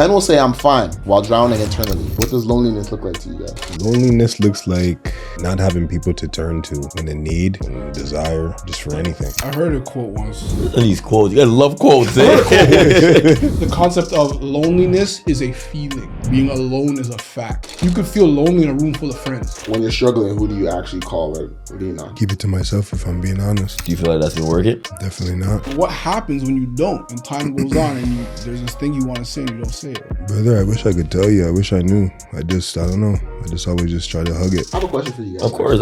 Men will say I'm fine while drowning internally. What does loneliness look like to you guys? Loneliness looks like not having people to turn to when in need, when desire, just for anything. I heard a quote once. These quotes, you guys love quotes. The concept of loneliness is a feeling. Being alone is a fact. You could feel lonely in a room full of friends. When you're struggling, who do you actually call or who do you not? Keep it to myself if I'm being honest. Do you feel like that's been working? Definitely not. What happens when you don't and time goes on and there's this thing you want to say and you don't say it? Brother, I wish I could tell you. I wish I knew. I don't know. I just always just try to hug it. I have a question for you guys. Of course,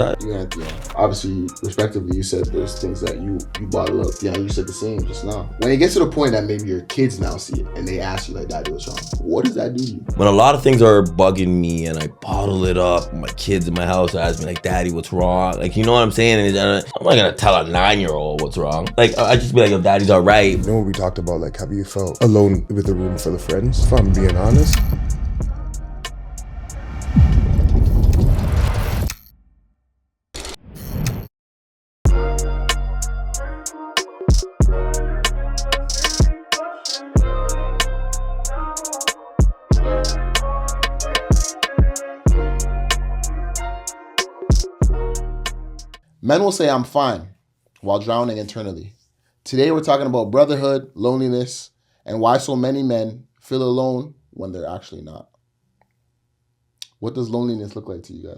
obviously, respectively, you said there's things that you bottle up. Yeah, you said the same just now. When it gets to the point that maybe your kids now see it and they ask you like, Daddy, what's wrong? What does that do to you? When a lot of things are bugging me and I bottle it up, my kids in my house ask me like, Daddy, what's wrong? Like, you know what I'm saying? And I'm not gonna tell a 9-year-old what's wrong. Like, I just be like, yo, Daddy's all right. You know what we talked about? Like, have you felt alone with a room full of friends? If I'm being honest. Men will say I'm fine while drowning internally. Today we're talking about brotherhood, loneliness, and why so many men feel alone when they're actually not. What does loneliness look like to you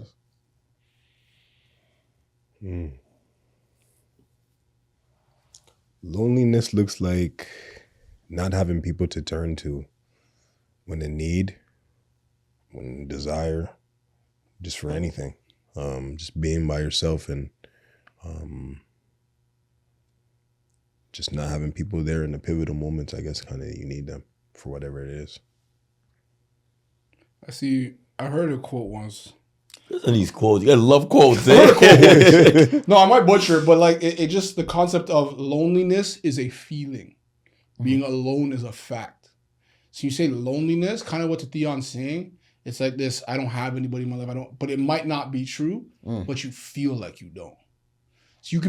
guys? Loneliness looks like not having people to turn to when in need, when desire, just for anything. Just being by yourself and just not having people there in the pivotal moments. I guess kind of you need them for whatever it is. I heard a quote once. Listen to these quotes, you guys love quotes. No, I might butcher it, but like it just, the concept of loneliness is a feeling. Being alone is a fact. So you say loneliness, kind of what Theon's saying. It's like this, I don't have anybody in my life. But it might not be true, but you feel like you don't. So you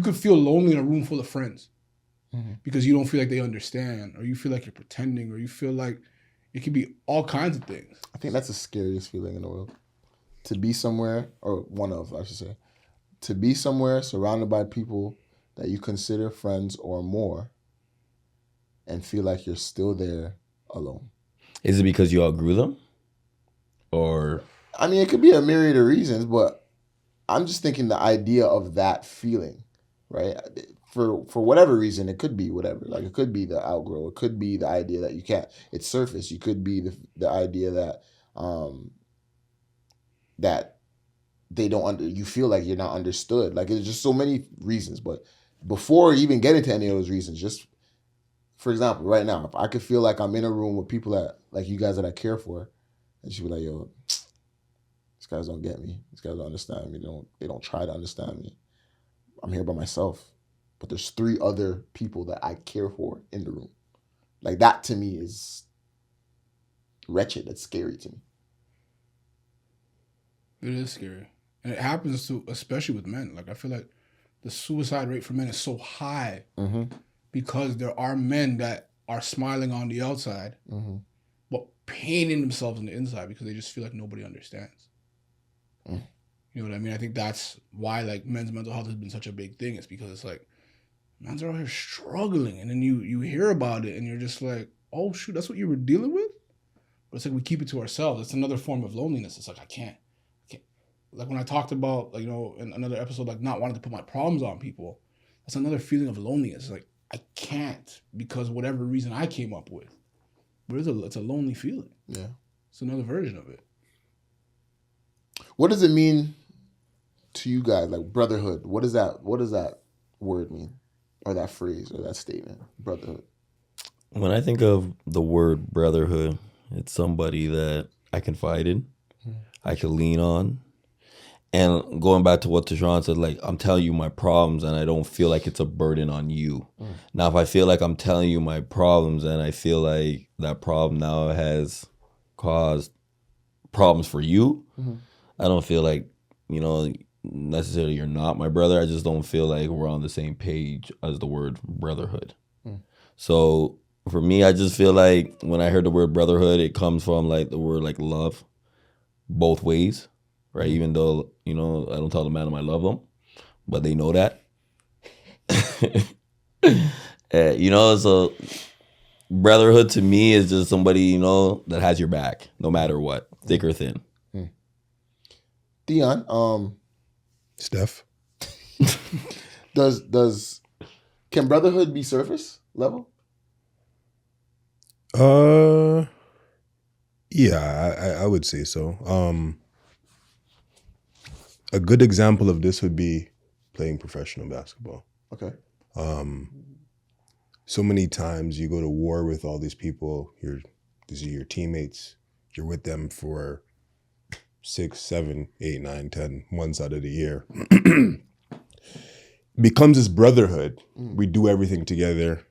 could feel lonely in a room full of friends because you don't feel like they understand, or you feel like you're pretending, or you feel like it could be all kinds of things. I think that's the scariest feeling in the world. To be somewhere, or one of, I should say, to be somewhere surrounded by people that you consider friends or more and feel like you're still there alone. Is it because you outgrew them? Or I mean, it could be a myriad of reasons, but I'm just thinking the idea of that feeling, right? For whatever reason, it could be whatever. Like, it could be the outgrow. It could be the idea that you can't. It's surface. You could be the idea that that they don't you feel like you're not understood. Like, it's just so many reasons. But before even getting to any of those reasons, just for example, right now, if I could feel like I'm in a room with people that, like you guys, that I care for, and she be like, yo, these guys don't get me. These guys don't understand me. They don't try to understand me. I'm here by myself. But there's 3 other people that I care for in the room. Like, that to me is wretched. That's scary to me. It is scary. And it happens especially with men. Like, I feel like the suicide rate for men is so high because there are men that are smiling on the outside, but painting themselves on the inside because they just feel like nobody understands. You know what I mean? I think that's why, like, men's mental health has been such a big thing. It's because it's like, men's are out here struggling, and then you hear about it and you're just like, oh shoot, that's what you were dealing with? But it's like we keep it to ourselves. It's another form of loneliness. It's like, I can't. Like, when I talked about, like, you know, in another episode, like, not wanting to put my problems on people, that's another feeling of loneliness. It's like, I can't because whatever reason I came up with. But it's a lonely feeling. Yeah. It's another version of it. What does it mean to you guys, like brotherhood? What does that word mean? Or that phrase or that statement, brotherhood? when I think of the word brotherhood, it's somebody that I confide in, I can lean on. And going back to what Tashawn said, like, I'm telling you my problems and I don't feel like it's a burden on you. Now, if I feel like I'm telling you my problems and I feel like that problem now has caused problems for you, I don't feel like, you know, necessarily you're not my brother. I just don't feel like we're on the same page as the word brotherhood. So For me, I just feel like when I heard the word brotherhood, it comes from like the word like love, both ways, right? Even though, I don't tell the man I love them, but they know that. So brotherhood to me is just somebody, that has your back no matter what, thick or thin. Dion, Steph. Can brotherhood be surface level? Yeah, I would say so. A good example of this would be playing professional basketball. Okay. So many times you go to war with all these people. These are your teammates. You're with them for 6, 7, 8, 9, 10 months out of the year. Becomes this brotherhood. We do everything together.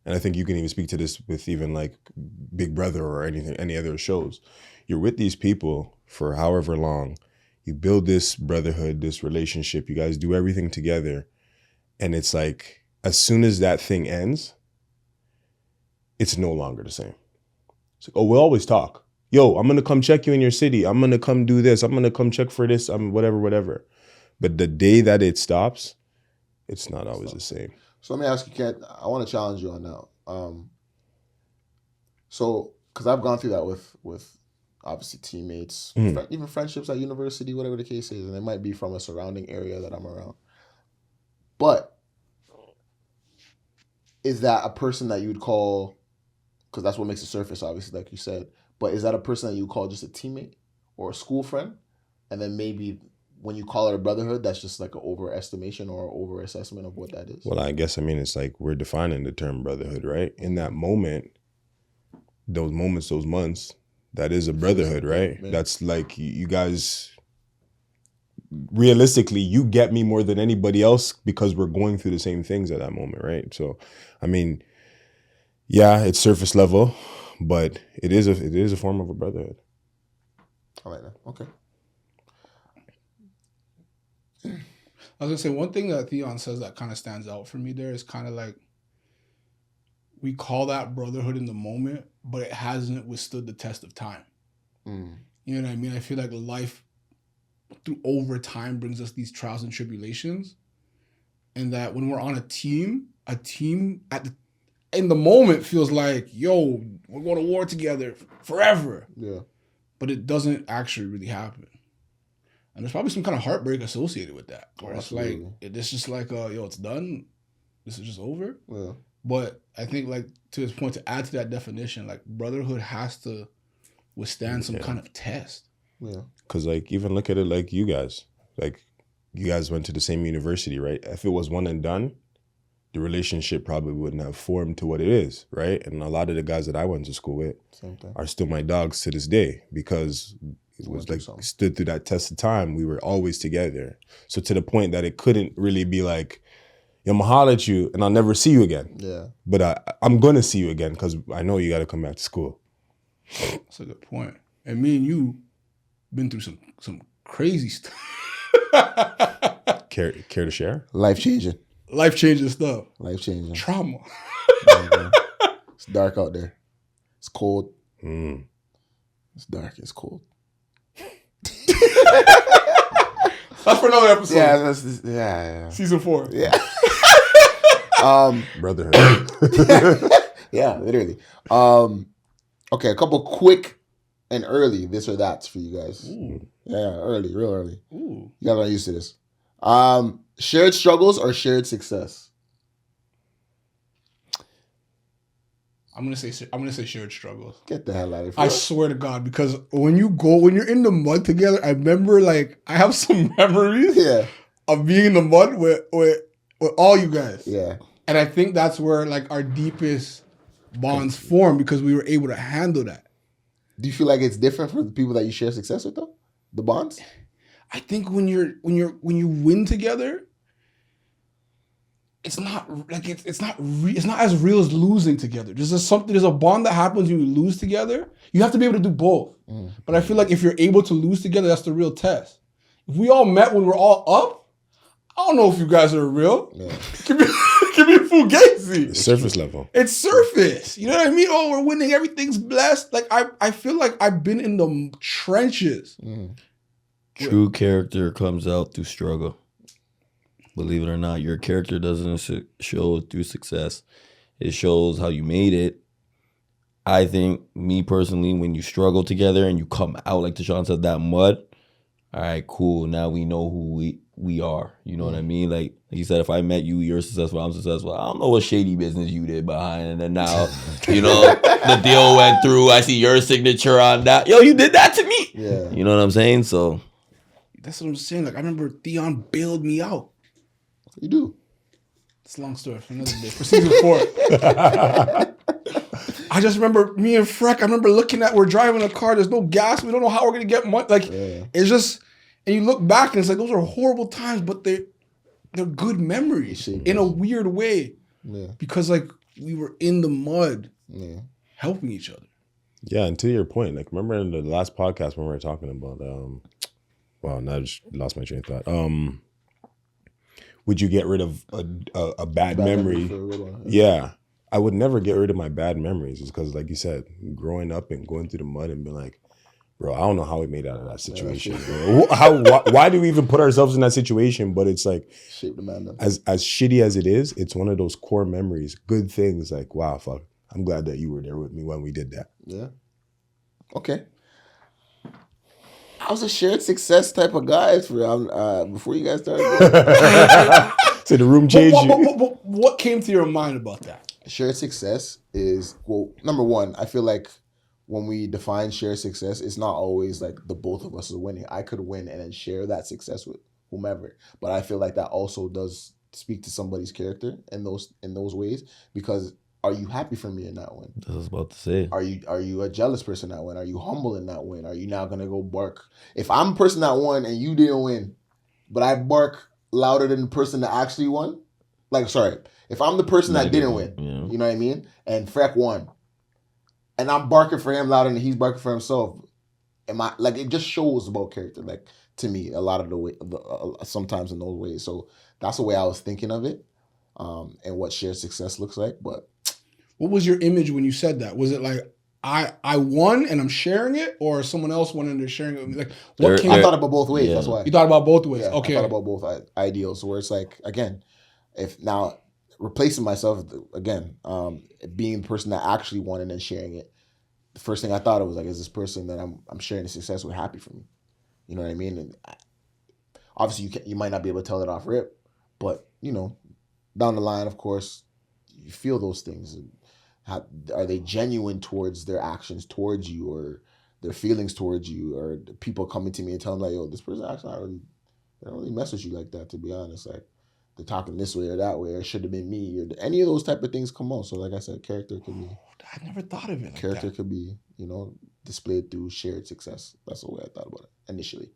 And I think you can even speak to this with even like Big Brother or any other shows. You're with these people for however long. You build this brotherhood, this relationship. You guys do everything together. And it's like, as soon as that thing ends, it's no longer the same. It's like, oh, we'll always talk. Yo, I'm going to come check you in your city. I'm going to come do this. I'm going to come check for this. Whatever. But the day that it stops, it's not always the same. So let me ask you, Kent, I want to challenge you on that. So, because I've gone through that with obviously teammates, even friendships at university, whatever the case is, and it might be from a surrounding area that I'm around. But is that a person that you would call, because that's what makes it surface, obviously, like you said, but is that a person that you would call just a teammate or a school friend? And then maybe when you call it a brotherhood, that's just like an overestimation or overassessment of what that is? Well, I guess, it's like we're defining the term brotherhood, right? In that moment, those moments, those months, that is a brotherhood, right? Yeah. That's like you guys, realistically, you get me more than anybody else because we're going through the same things at that moment, right? So, yeah, it's surface level, but it is a form of a brotherhood. I like that. Okay. I was gonna say one thing that Theon says that kind of stands out for me there is kind of like we call that brotherhood in the moment, but it hasn't withstood the test of time. You know what I mean? I feel like life through over time brings us these trials and tribulations, and that when we're on a team in the moment feels like, yo, we're going to war together forever. Yeah. But it doesn't actually really happen. And there's probably some kind of heartbreak associated with that. Where it's like, it's just like, yo, it's done. This is just over. Yeah. But I think, like, to his point, to add to that definition, like, brotherhood has to withstand some kind of test. Yeah. Because, like, even look at it like you guys. Like, you guys went to the same university, right? If it was one and done, the relationship probably wouldn't have formed to what it is, right? And a lot of the guys that I went to school with are still my dogs to this day because it was like stood through that test of time. We were always together. So to the point that it couldn't really be like, yo, I'm gonna holler at you and I'll never see you again. Yeah. But I'm gonna see you again because I know you got to come back to school. That's a good point. And me and you been through some crazy stuff. Care to share? Life-changing. Life-changing stuff. Life-changing. Trauma. It's dark out there. It's cold. Mm. It's dark. It's cold. That's for another episode. Yeah. Season 4. Yeah. Brotherhood. Yeah, literally. Okay, a couple quick and early this or that's for you guys. Ooh. Yeah, early, real early. Ooh. You guys are used to this. Shared struggles or shared success? I'm gonna say shared struggles. Get the hell out of here. I swear to God, because when you're in the mud together, I remember like I have some memories of being in the mud with all you guys. Yeah. And I think that's where like our deepest bonds form because we were able to handle that. Do you feel like it's different for the people that you share success with though? The bonds? I think when you win together, it's not like it's not as real as losing together. There's a bond that happens when you lose together. You have to be able to do both. But I feel like if you're able to lose together, that's the real test. If we all met when we're all up, I don't know if you guys are real. Yeah. Give me a fugazi. Surface level. It's surface. You know what I mean? Oh, we're winning. Everything's blessed. Like I feel like I've been in the trenches. True character comes out through struggle. Believe it or not, your character doesn't show through success. It shows how you made it. I think, me personally, when you struggle together and you come out, like Tashawn said, that mud, all right, cool. Now we know who we are. You know what I mean? Like you said, if I met you, you're successful, I'm successful. I don't know what shady business you did behind. And then now, you know, the deal went through. I see your signature on that. Yo, you did that to me. Yeah. You know what I'm saying? So That's what I'm saying. Like I remember Theon bailed me out. You do. It's a long story for another day. For season 4. I just remember me and Freck. I remember looking at, we're driving a car. There's no gas. We don't know how we're gonna get money. Like it's just, and you look back and it's like those are horrible times, but they're good memories in a weird way. Yeah. Because like we were in the mud, Yeah. helping each other. Yeah, and to your point, like remember in the last podcast when we were talking about well, now I just lost my train of thought. Would you get rid of a bad memory? For a good one. Yeah. I would never get rid of my bad memories. It's because, like you said, growing up and going through the mud and being like, bro, I don't know how we made out of that situation, bro. Why do we even put ourselves in that situation? But it's like, Shape the man up. as shitty as it is, it's one of those core memories, good things. Like, wow, fuck, I'm glad that you were there with me when we did that. Yeah. Okay. I was a shared success type of guy before you guys started. So the room changed you. What came to your mind about that? Shared success is, well, number one, I feel like when we define shared success, it's not always like the both of us are winning. I could win and then share that success with whomever. But I feel like that also does speak to somebody's character in those ways, because are you happy for me in that win? I was about to say. Are you a jealous person in that win? Are you humble in that win? Are you now gonna go bark? If I'm a person that won and you didn't win, but I bark louder than the person that actually won, like, sorry, if I'm the person that didn't win, Yeah. you know what I mean, and Freck won, and I'm barking for him louder than he's barking for himself, am I, like, it just shows about character, like, to me, a lot of the way, sometimes in those ways. So that's the way I was thinking of it, and what shared success looks like. But What was your image when you said that? Was it like I won and I'm sharing it, or someone else won and they're sharing it with me? Like what came? I thought about both ways. Yeah. That's why You thought about both ways. Yeah, Okay. I thought about both ideals. Where it's like, again, if now replacing myself again, being the person that actually won and then sharing it, the first thing I thought of was like, is this person that I'm sharing the success with happy for me? You know what I mean? And obviously, you might not be able to tell it off rip, but you know, down the line, of course, you feel those things. Are they genuine towards their actions towards you, or their feelings towards you, or people coming to me and telling me, like, yo, this person actually they don't really mess with you like that, to be honest. Like, they're talking this way or that way, or it should have been me, or any of those type of things come on. So like I said, character could be I never thought of it like character that. could be, you know, displayed through shared success. That's the way I thought about it initially.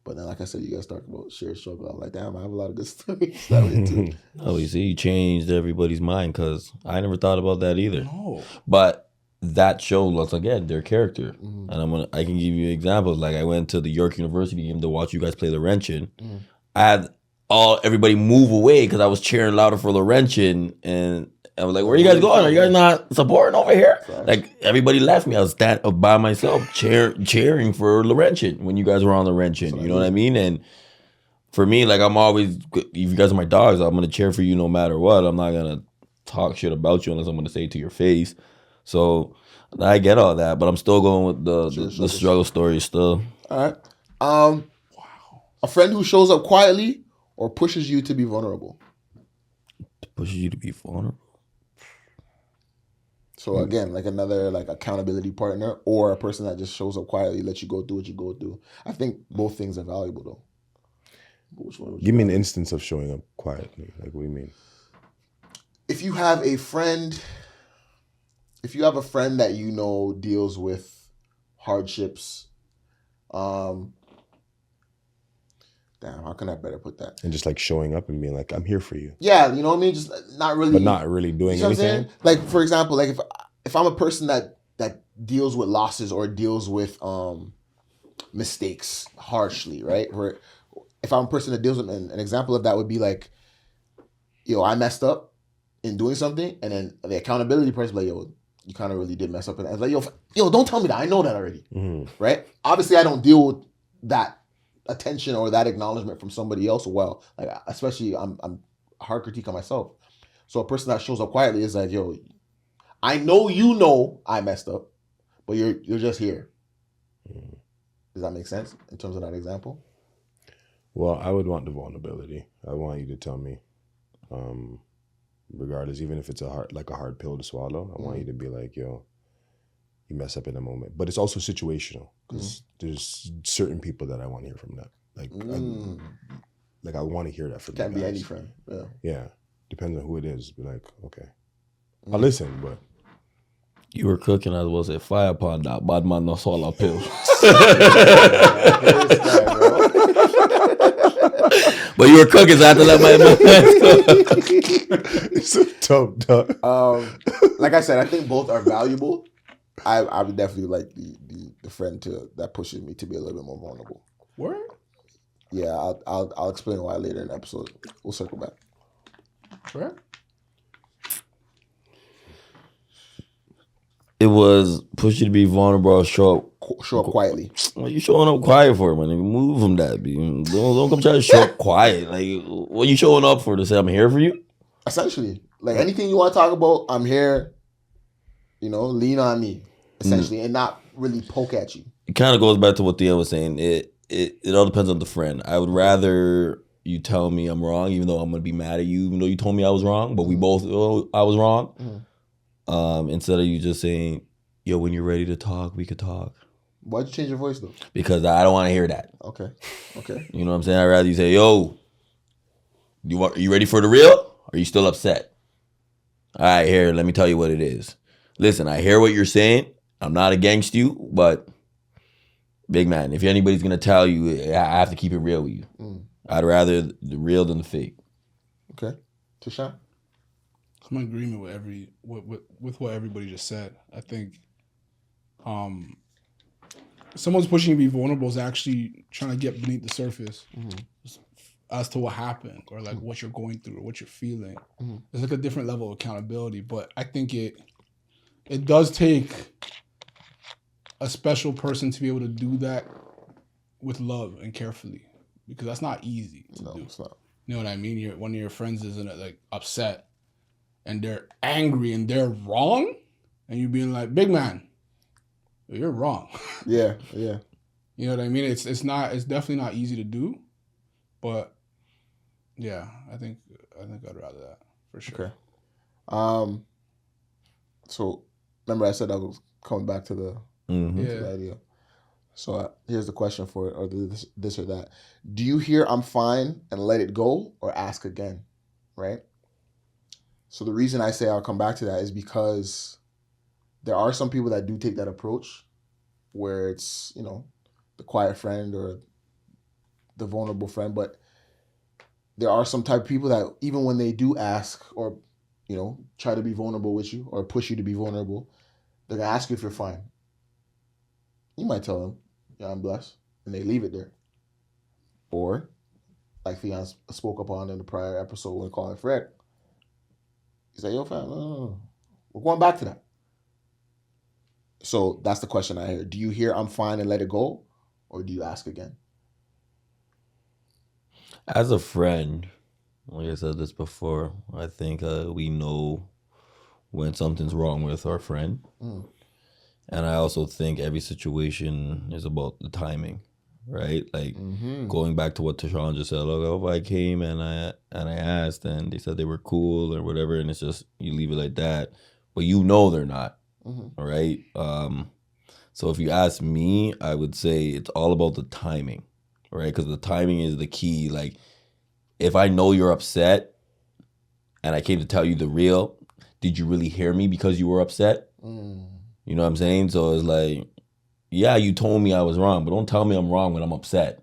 But then, like I said, you guys talk about shared struggle. I'm like, damn, I have a lot of good stories that way too. Oh, you see, you changed everybody's mind, because I never thought about that either. No. But that shows, once again, their character. And I can give you examples. Like, I went to the York University game to watch you guys play Laurentian. I had everybody move away because I was cheering louder for Laurentian, and I was like, "Where are you guys going? Are you guys not supporting over here?" Like, everybody left me. I was standing up by myself cheering for Laurentian when you guys were on Laurentian. You know what I mean? And for me, like, I'm always, if you guys are my dogs, I'm gonna cheer for you no matter what. I'm not gonna talk shit about you unless I'm gonna say it to your face. So I get all that, but I'm still going with the struggle story still. All right. Wow. A friend who shows up quietly or pushes you to be vulnerable. Pushes you to be vulnerable. So again, like another like accountability partner, or a person that just shows up quietly, lets you go do what you go do. I think both things are valuable though. But which one would you Give me an instance of showing up quietly. Like, what do you mean? If you have a friend that you know deals with hardships, damn, how can I better put that? And just like showing up and being like, I'm here for you. Yeah, you know what I mean? Just not really, But not really doing you know what I'm anything. saying? Like, for example, like if I'm a person that deals with losses or deals with mistakes harshly, right? Where if I'm a person that deals with, an example of that would be like, yo, I messed up, in doing something, and then the accountability person like, yo, you kind of really did mess up. And I was like, yo, don't tell me that. I know that already, right? Obviously, I don't deal with that attention or that acknowledgement from somebody else well. Like, especially, I'm a hard critique on myself. So a person that shows up quietly is like, yo, I know you know I messed up, but you're just here. Does that make sense in terms of that example? Well, I would want the vulnerability. I want you to tell me, regardless, even if it's a hard pill to swallow. I want you to be like, yo, you mess up in a moment. But it's also situational because there's certain people that I want to hear from that. Like, I want to hear that from you. Can't be any friend. Yeah. Yeah. Depends on who it is. Be like, okay, I'll listen, but. You were cooking, I was say, fire upon that bad man no swallow pill. But you were cooking, so I had to let my man cook. It's a tough dog. Like I said, I think both are valuable. I would definitely like the friend that pushes me to be a little bit more vulnerable. Word? Yeah, I'll explain why later in the episode. We'll circle back. Right? It was push you to be vulnerable or show Show up quietly. What you showing up quiet for, man? Move from that. Don't come try to show up quiet. Like, what you showing up for? To say I'm here for you? Essentially, like anything you want to talk about, I'm here. Lean on me. Essentially, and not really poke at you. It kind of goes back to what Theo was saying. It all depends on the friend. I would rather you tell me I'm wrong, even though I'm gonna be mad at you, even though you told me I was wrong, but we both I was wrong. Instead of you just saying, yo, when you're ready to talk, we could talk. Why'd you change your voice though? Because I don't want to hear that. Okay. You know what I'm saying? I'd rather you say, yo, are you ready for the real? Or are you still upset? All right, here, let me tell you what it is. Listen, I hear what you're saying. I'm not against you, but big man, if anybody's going to tell you, I have to keep it real with you. I'd rather the real than the fake. Okay. Tishan? I'm in agreement with what everybody just said. I think someone's pushing you to be vulnerable is actually trying to get beneath the surface as to what happened or like what you're going through or what you're feeling. It's like a different level of accountability, but I think it does take a special person to be able to do that with love and carefully, because that's not easy to do. It's not. You know what I mean? One of your friends is like upset and they're angry and they're wrong, and you being like, big man, you're wrong. Yeah. You know what I mean? It's definitely not easy to do, but yeah, I think I'd rather that for sure. Okay. So remember I said I was coming back to the idea. So here's the question for it, or this or that. Do you hear I'm fine and let it go, or ask again? Right? So the reason I say I'll come back to that is because there are some people that do take that approach where it's, the quiet friend or the vulnerable friend, but there are some type of people that even when they do ask or, try to be vulnerable with you or push you to be vulnerable, they're going to ask you if you're fine. You might tell them, yeah, I'm blessed, and they leave it there. Or, like Theon spoke upon in the prior episode when calling Fred, he said, yo, fam, no. We're going back to that. So that's the question I hear. Do you hear I'm fine and let it go? Or do you ask again? As a friend, like I said this before, I think we know when something's wrong with our friend. And I also think every situation is about the timing, right? Like going back to what Tashawn just said, look, if I came and I asked and they said they were cool or whatever, and it's just you leave it like that, but they're not, all right? So if you ask me, I would say it's all about the timing, right? Because the timing is the key. Like if I know you're upset and I came to tell you the real, did you really hear me because you were upset? You know what I'm saying? So it's like, yeah, you told me I was wrong, but don't tell me I'm wrong when I'm upset.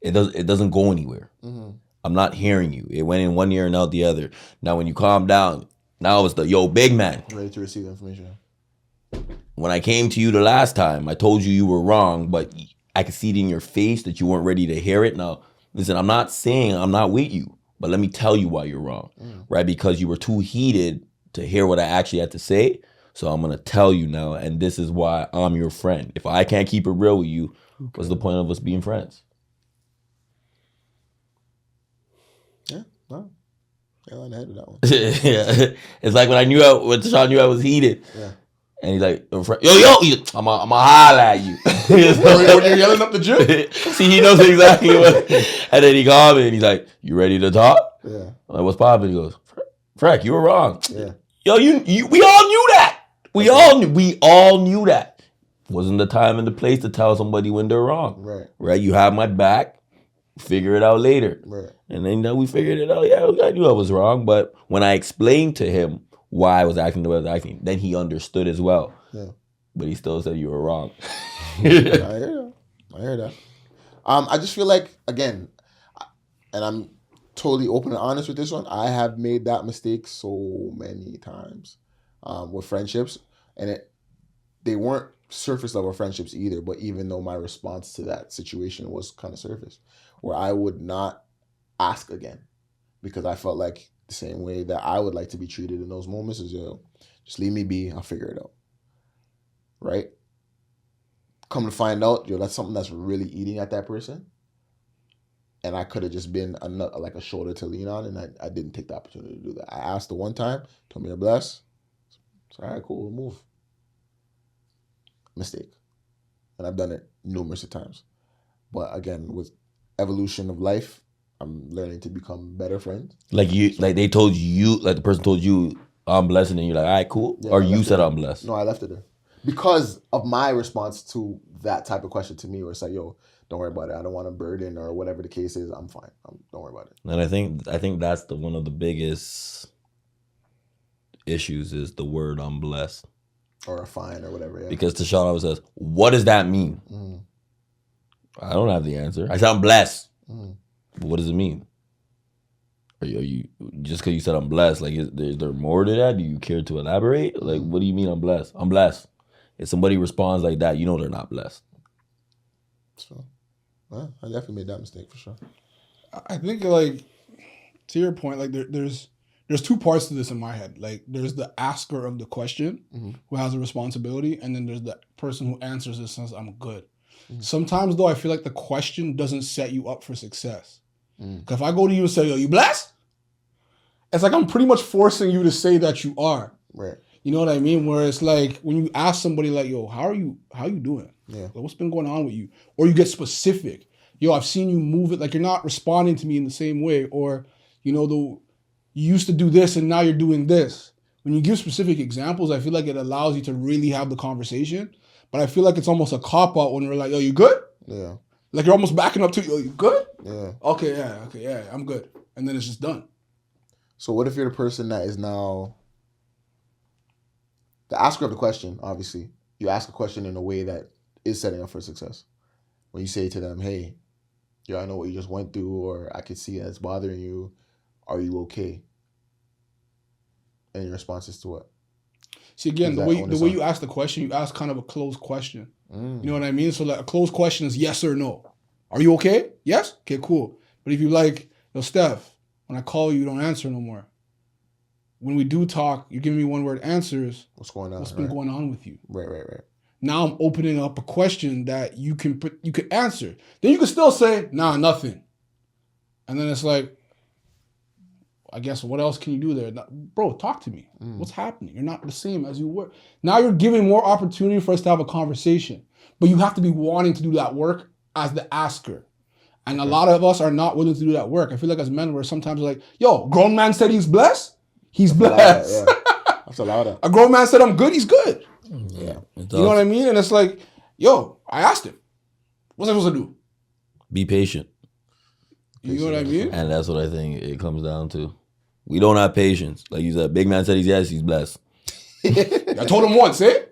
It doesn't go anywhere. I'm not hearing you. It went in one ear and out the other. Now when you calm down, now it's the, yo, big man. Ready to receive the information. When I came to you the last time, I told you were wrong, but I could see it in your face that you weren't ready to hear it. Now, listen, I'm not saying I'm not with you, but let me tell you why you're wrong, right? Because you were too heated to hear what I actually had to say. So I'm going to tell you now, and this is why I'm your friend. If I can't keep it real with you, what's the point of us being friends? Yeah, no. Yeah, I had that one. Yeah. It's like when Tashawn knew I was heated. Yeah. And he's like, yo, I'm going to holler at you. When you're yelling up the gym? See, he knows exactly what. And then he called me and he's like, you ready to talk? Yeah. I'm like, what's poppin'? He goes, Freck, you were wrong. Yeah. Yo, we all knew that. We all knew that. Wasn't the time and the place to tell somebody when they're wrong. Right. Right? You have my back. Figure it out later. Right. And then we figured it out. Yeah, I knew I was wrong. But when I explained to him why I was acting the way I was acting, then he understood as well. Yeah. But he still said you were wrong. I hear that. I just feel like, again, and I'm totally open and honest with this one, I have made that mistake so many times with friendships. And they weren't surface level friendships either, but even though my response to that situation was kind of surface, where I would not ask again because I felt like the same way that I would like to be treated in those moments is, just leave me be, I'll figure it out. Right? Come to find out, that's something that's really eating at that person. And I could have just been like a shoulder to lean on, and I didn't take the opportunity to do that. I asked the one time, told me to bless. It's all right, cool, we'll move. Mistake. And I've done it numerous of times. But again, with evolution of life, I'm learning to become better friends. Like they told you, like the person told you, I'm blessed, and then you're like, all right, cool. Yeah, or you said I'm blessed. No, I left it there. Because of my response to that type of question to me, where it's like, yo, don't worry about it. I don't want to burden or whatever the case is. I'm fine. Don't worry about it. And I think that's one of the biggest issues is the word I'm blessed. Or a fine or whatever. Yeah. Because Tashawn always says, what does that mean? I don't have the answer. I said I'm blessed. But what does it mean? Are you just because you said I'm blessed, like is there more to that? Do you care to elaborate? Like, what do you mean I'm blessed? I'm blessed. If somebody responds like that, you know they're not blessed. So, well, I definitely made that mistake for sure. I think, like, to your point, like there's two parts to this in my head. Like, there's the asker of the question who has a responsibility, and then there's the person who answers it and says, I'm good. Sometimes, though, I feel like the question doesn't set you up for success. Because if I go to you and say, yo, you blessed? It's like I'm pretty much forcing you to say that you are. Right. You know what I mean? Where it's like when you ask somebody like, yo, how you doing? Yeah. Like, what's been going on with you? Or you get specific. Yo, I've seen you move it. Like, you're not responding to me in the same way. Or, you used to do this and now you're doing this. When you give specific examples, I feel like it allows you to really have the conversation. But I feel like it's almost a cop-out when we're like, yo, you good? Yeah. Like, you're almost backing up to, yo, you good? Yeah. Okay, yeah, I'm good. And then it's just done. So what if you're the person that is now the asker of the question, obviously. You ask a question in a way that is setting up for success. When you say to them, hey, yo, I know what you just went through, or I could see that it's bothering you. Are you okay? And your response is to what? See, again, the way you ask the question, you ask kind of a closed question. You know what I mean? So like a closed question is yes or no. Are you okay? Yes? Okay, cool. But if you like, yo, Steph, when I call you, you don't answer no more. When we do talk, you're giving me one-word answers. What's going on? What's been going on with you? Right. Now I'm opening up a question that you can answer. Then you can still say, nah, nothing. And then it's like, I guess what else can you do there? Bro, talk to me. What's happening? You're not the same as you were. Now you're giving more opportunity for us to have a conversation. But you have to be wanting to do that work as the asker. And a lot of us are not willing to do that work. I feel like as men, we're sometimes like, yo, grown man said he's blessed. He's blessed. That's a lot of. A grown man said I'm good. He's good. Yeah. You know what I mean? And it's like, yo, I asked him. What's I supposed to do? Be patient. You know what I mean? And that's what I think it comes down to. We don't have patience. Like you said, big man said he's blessed. I told him once, eh?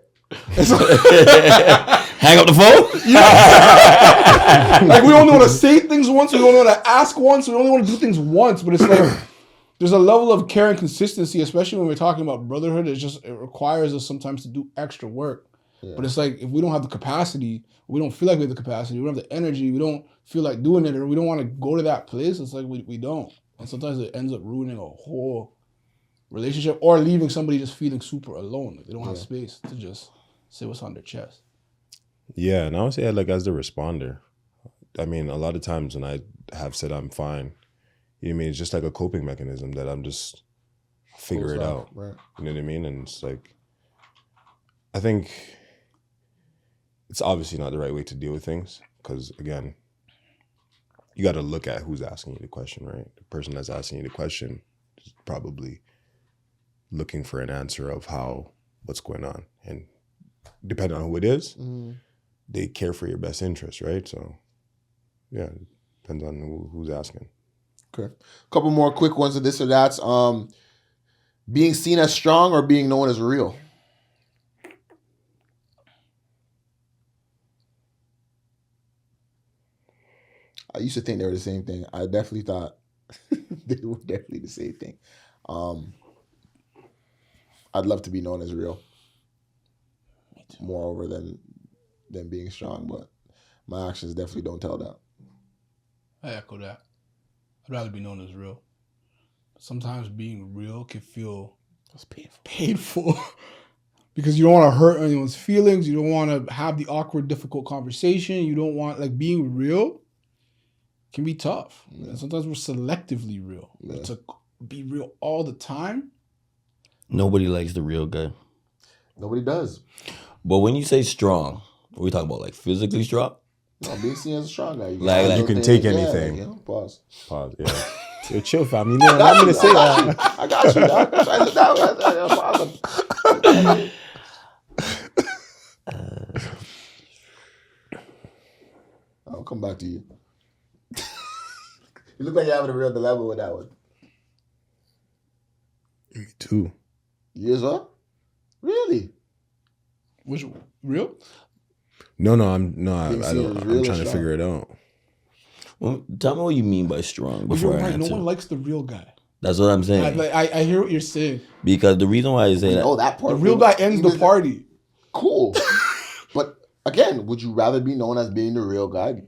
Hang up the phone? Like, we only want to say things once. We only want to ask once. We only want to do things once. But it's like, there's a level of care and consistency, especially when we're talking about brotherhood. It requires us sometimes to do extra work. Yeah. But it's like, if we don't have the capacity, we don't feel like we have the capacity, we don't have the energy, we don't feel like doing it, or we don't want to go to that place, it's like we don't. And sometimes it ends up ruining a whole relationship or leaving somebody just feeling super alone. Like they don't have space to just say what's on their chest. Yeah, and I would say like as the responder, I mean, a lot of times when I have said I'm fine, you know what I mean? It's just like a coping mechanism that I'm just figure it out. Right. You know what I mean? And it's like, I think it's obviously not the right way to deal with things because, again, you got to look at who's asking you the question, right? The person that's asking you the question is probably looking for an answer of what's going on. And depending on who it is, they care for your best interest, right? So, yeah, it depends on who's asking. Okay. A couple more quick ones of this or that. Being seen as strong or being known as real? I used to think they were the same thing. I definitely thought they were definitely the same thing. I'd love to be known as real. Moreover than being strong, but my actions definitely don't tell that. I echo that. I'd rather be known as real. Sometimes being real can feel painful because you don't want to hurt anyone's feelings. You don't want to have the awkward, difficult conversation. You don't want, like, being real can be tough. And sometimes we're selectively real. But to be real all the time. Nobody likes the real guy. Nobody does. But when you say strong, what are we talking about? Like physically strong? No, being seen as a strong guy. Like you can take anything. Yeah, pause. Yeah. Yo, chill, fam. You know, allow me to say that. I got you. I'll come back to you. You look like you're having a real dilemma with that one. Me too. You as well? Really? Which real? No, I'm trying to strong. figure it out. Well, tell me what you mean by strong But before you're I right. answer. No one likes the real guy. That's what I'm saying. I hear what you're saying. Because the reason why I say that, that part. The real guy ends the party. Cool. But again, would you rather be known as being the real guy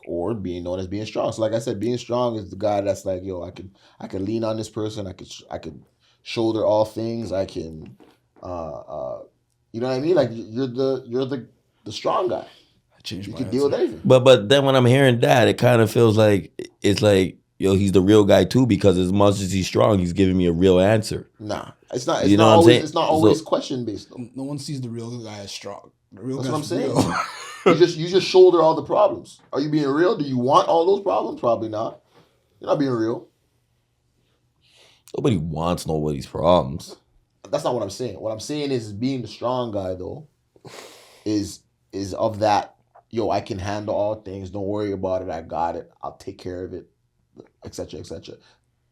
or being known as being strong? So like I said, being strong is the guy that's like, yo, I can lean on this person. I could shoulder all things. I can, you know what I mean? Like you're the strong guy. You can deal with anything. but then when I'm hearing that, it kind of feels like it's like, yo, he's the real guy too, because as much as he's strong, he's giving me a real answer. Nah, it's not. It's You know not what I'm always. saying? It's not always So- question based though. No one sees the real guy as strong. The real That's what I'm guy's saying. real. You just shoulder all the problems. Are you being real? Do you want all those problems? Probably not. You're not being real. Nobody wants nobody's problems. That's not what I'm saying. What I'm saying is being the strong guy though, is of that. Yo, I can handle all things. Don't worry about it. I got it. I'll take care of it, etc., etc.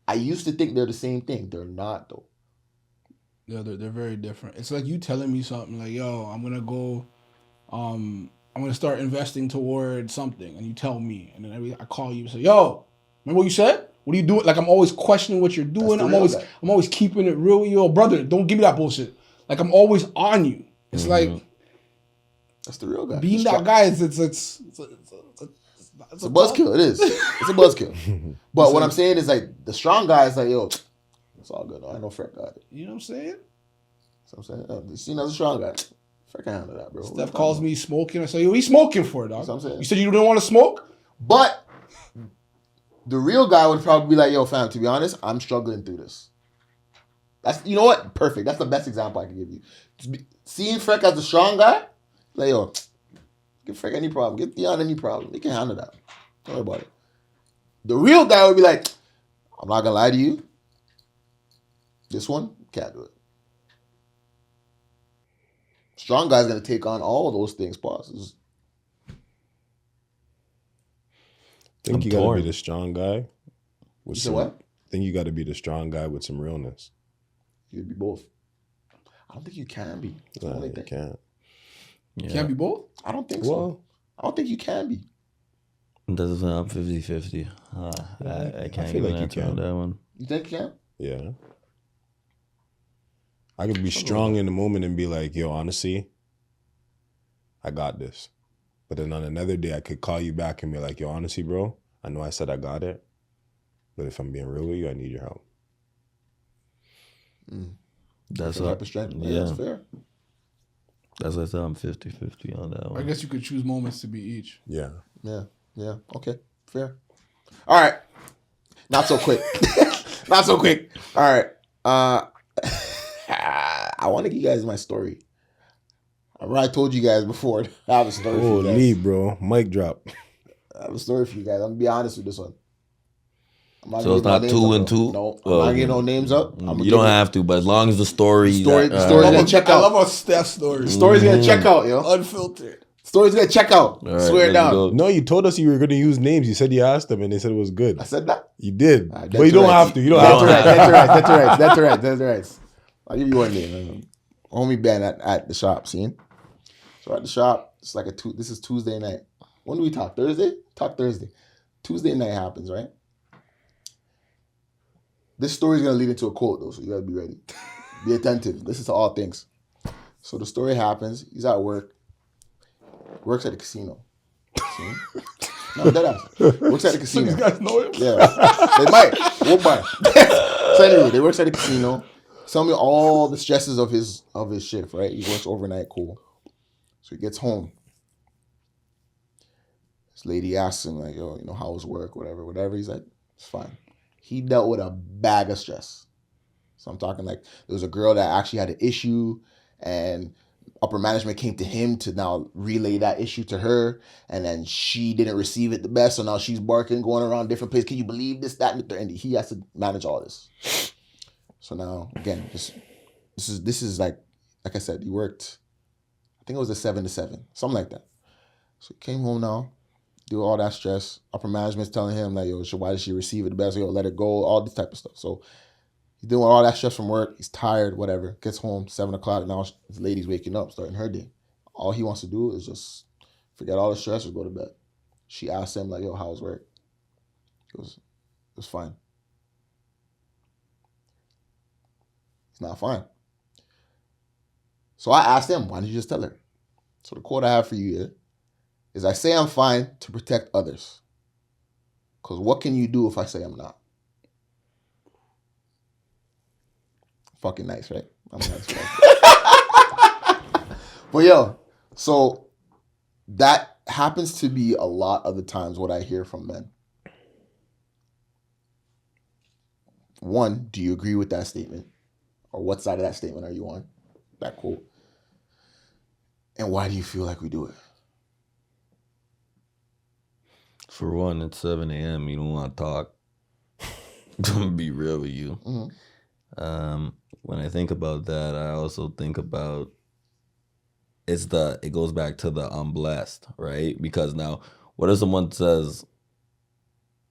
I used to think they're the same thing. They're not though. Yeah, they're very different. It's like you telling me something like, yo, I'm gonna go, I'm gonna start investing toward something, and you tell me, and then I call you and say, yo, remember what you said? What are you doing? Like I'm always questioning what you're doing. the I'm real always guy. I'm always keeping it real. Yo, brother, don't give me that bullshit. Like I'm always on you. It's like That's the real guy. being The that guy is it's It's a buzzkill. It is. It's a buzzkill. But what I'm saying is like the strong guy is like, yo, it's all good. I know Fred got it. You know what I'm saying? So I'm saying, you seen as a strong guy. Fred can handle that, bro. Steph calls me smoking. I say, yo, what are you smoking for, dog? That's what I'm saying. You said you didn't want to smoke? But the real guy would probably be like, yo, fam, to be honest, I'm struggling through this. That's, you know what? Perfect. That's the best example I can give you. Seeing Freck as the strong guy, like, yo, give Freck any problem. Give Theon any problem. He can handle that. Don't worry about it. The real guy would be like, I'm not going to lie to you. This one, can't do it. Strong guy's going to take on all those things, pauses. I think I'm you got to torn. be the strong guy. With You said what? I think you got to be the strong guy with some realness. You'd be both. I don't think you can be. That's the Nah, only you thing. can't. Yeah. Can't be both? I don't think so. Well, I don't think you can be. Doesn't sound 50-50. I can't feel even like you answer on can. that one. You think you can? yeah. I could be strong in the moment and be like, yo, honestly, I got this. But then on another day, I could call you back and be like, yo, honestly, bro, I know I said I got it. But if I'm being real with you, I need your help. That's Different type of strength. Yeah, that's fair. That's why I said I'm 50-50 on that I one. guess you could choose moments to be each. Yeah. Yeah. Okay. Fair. All right. Not so quick. Not so quick. All right. I want to give you guys my story. I told you guys before. I have a story for you guys. Holy, bro. Mic drop. I have a story for you guys. I'm going to be honest with this one. So it's not 2 and 2? No, I'm not getting no names up. You don't have to, but as long as the story... The story's going to check I out. love our Steph story. The story's going to check out, yo. Unfiltered. Story's going to check out. All right, Swear it let's down. go. No, you told us you were going to use names. You said you asked them and they said it was good. I said that? You did. Right, but you don't have to. You don't have to. That's all right. I'll give you one name. Homie Ben at the shop, seen? So at the shop, it's like this is Tuesday night. When do we talk? Thursday? Talk Thursday. Tuesday night happens, right? This story is going to lead into a quote, though, so you got to be ready. Be attentive. Listen to all things. So the story happens. He's at work. Works at a casino. See? No, deadass. Works at a casino. These guys know him? Yeah. They might. Won't buy. So anyway, they works at a casino. Tell me all the stresses of his shift, right? He works overnight, cool. So he gets home. This lady asks him, like, yo, how was work, whatever. He's like, it's fine. He dealt with a bag of stress. So I'm talking like there was a girl that actually had an issue and upper management came to him to now relay that issue to her. And then she didn't receive it the best. So now she's barking, going around different places. Can you believe this, that, and the third? And he has to manage all this. So now, again, this is like I said, he worked, I think it was a 7 to 7, something like that. So he came home now. Do all that stress. Upper management's telling him like, yo, why did she receive it the best? Yo, let it go. All this type of stuff. So he's doing all that stress from work. He's tired, whatever. Gets home 7 o'clock. Now his lady's waking up, starting her day. All he wants to do is just forget all the stress or go to bed. She asked him like, yo, how was work? He goes, it was fine. It's not fine. So I asked him, why didn't you just tell her? So the quote I have for you here is I say I'm fine to protect others. Because what can you do if I say I'm not? Fucking nice, right? I'm nice, right? But yo, so that happens to be a lot of the times what I hear from men. One, do you agree with that statement? Or what side of that statement are you on? That quote. And why do you feel like we do it? For one, it's 7 a.m. You don't want to talk. I'm going to be real with you. Mm-hmm. When I think about that, I also think about it goes back to the I'm blessed, right? Because now, what if someone says,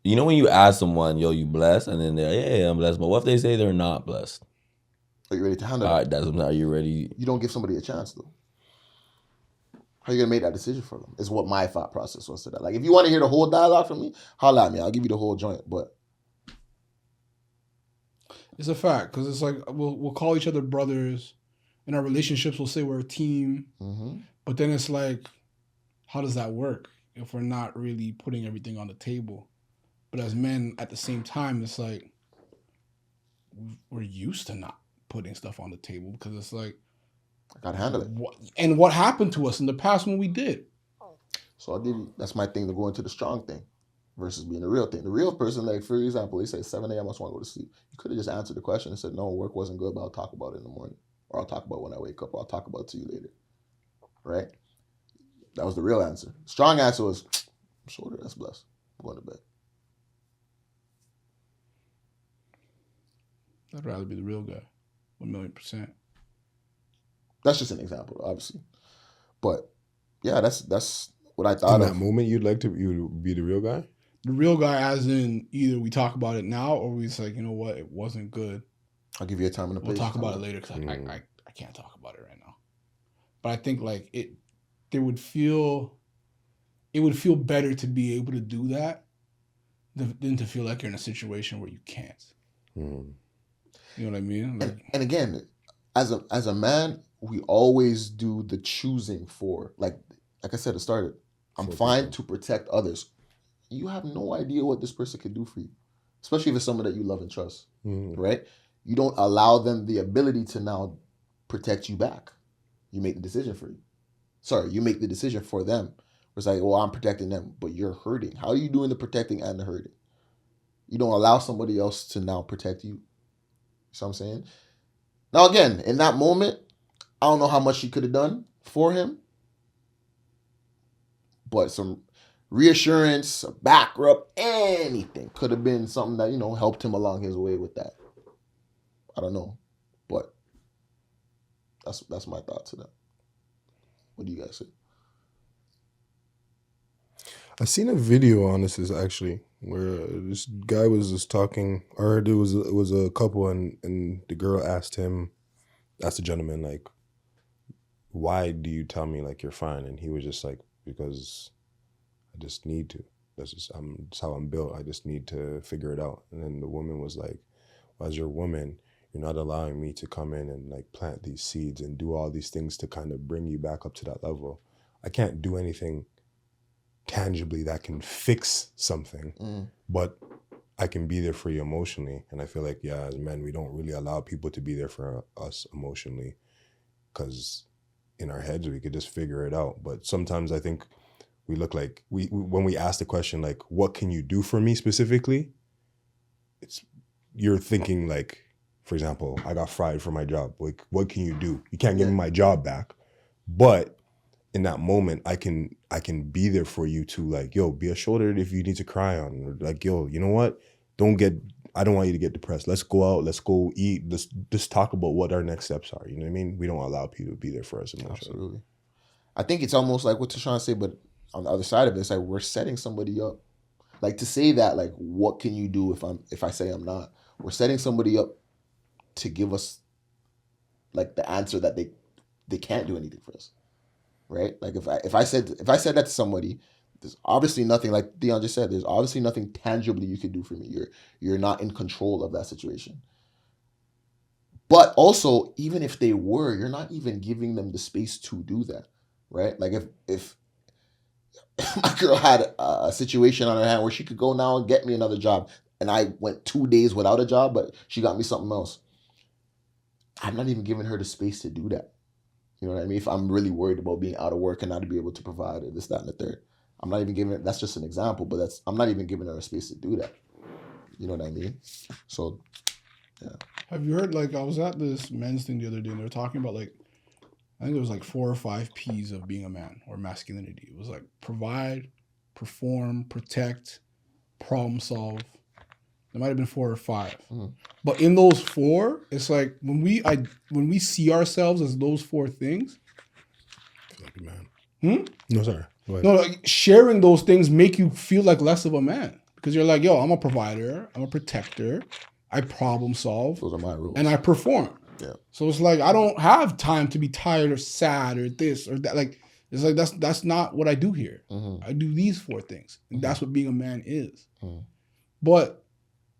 when you ask someone, yo, you blessed? And then they're like, yeah, I'm blessed. But what if they say they're not blessed? Are you ready to handle it? All right, are you ready? You don't give somebody a chance, though. How are you going to make that decision for them? Is what my thought process was to that. Like, if you want to hear the whole dialogue from me, holla at me. I'll give you the whole joint. But it's a fact, because it's like we'll call each other brothers. In our relationships, we'll say we're a team. mm-hmm. But then it's like, how does that work if we're not really putting everything on the table? But as men, at the same time, it's like we're used to not putting stuff on the table because it's like, I got to handle it. What happened to us in the past when we did? So I'll give you, that's my thing to go into the strong thing versus being the real thing. The real person, like, for example, they say 7 a.m. I just want to go to sleep. You could have just answered the question and said, no, work wasn't good, but I'll talk about it in the morning. Or I'll talk about it when I wake up. Or I'll talk about it to you later. Right? That was the real answer. Strong answer was, I'm sure that's blessed. I'm going to bed. I'd rather be the real guy. 1,000,000%. That's just an example, obviously. But yeah, that's what I thought In of. that moment, you'd be the real guy? The real guy, as in either we talk about it now or we just like, you know what, it wasn't good. I'll give you a time and a place. We'll talk about it later because I can't talk about it right now. But I think like it would feel better to be able to do that than to feel like you're in a situation where you can't. Mm. You know what I mean? Like, and again, as a man, we always do the choosing for, like I said, it started. I'm fine to protect others. You have no idea what this person could do for you. especially if it's someone that you love and trust, right? You don't allow them the ability to now protect you back. You make the decision for you. Sorry, you make the decision for them. It's like, well, I'm protecting them, but you're hurting. How are you doing the protecting and the hurting? You don't allow somebody else to now protect you. You see what I'm saying? Now, again, in that moment, I don't know how much she could have done for him, but some reassurance, a back rub, anything could have been something that, helped him along his way with that. I don't know, but that's my thoughts on that. What do you guys say? I seen a video on this is actually where this guy was just talking, or it was a couple, and the girl asked the gentleman, like, why do you tell me like you're fine? And he was just like, because I just need to. That's how I'm built. I just need to figure it out. And then the woman was like, well, as your woman, you're not allowing me to come in and like plant these seeds and do all these things to kind of bring you back up to that level. I can't do anything tangibly that can fix something, but I can be there for you emotionally. And I feel like, yeah, as men, we don't really allow people to be there for us emotionally, because in our heads we could just figure it out. But sometimes I think we look like we when we ask the question like, what can you do for me specifically, you're thinking like, for example, I got fired from my job. Like, what can you do? You can't give me my job back, but in that moment, I can be there for you to like, yo, be a shoulder if you need to cry on, or like, yo, you know what? I don't want you to get depressed. Let's go out. Let's go eat. Let's just talk about what our next steps are. You know what I mean? We don't allow people to be there for us emotionally. Absolutely. I think it's almost like what Tashawn said, but on the other side of it, it's like we're setting somebody up. Like, to say that, like, what can you do if I say I'm not? We're setting somebody up to give us like the answer that they can't do anything for us. Right? Like, if I said that to somebody, there's obviously nothing, like Dion just said, there's obviously nothing tangibly you could do for me. You're not in control of that situation. But also, even if they were, you're not even giving them the space to do that. Right? Like, if my girl had a situation on her hand where she could go now and get me another job, and I went 2 days without a job, but she got me something else, I'm not even giving her the space to do that. You know what I mean? If I'm really worried about being out of work and not to be able to provide this, that, and the third, I'm not even giving it. That's just an example, but I'm not even giving her a space to do that. You know what I mean? So, yeah. Have you heard, like, I was at this men's thing the other day, and they were talking about, like, I think it was like 4 or 5 P's of being a man or masculinity. It was like provide, perform, protect, problem solve. There might have been 4 or 5. But in those 4, it's like when we see ourselves as those 4 things. I feel like a man. No, sorry. Go ahead. No, like, sharing those things make you feel like less of a man, because you're like, yo, I'm a provider, I'm a protector, I problem solve. Those are my rules. And I perform. Yeah. So it's like I don't have time to be tired or sad or this or that. Like, it's like that's not what I do here. I do these 4 things. And that's what being a man is. But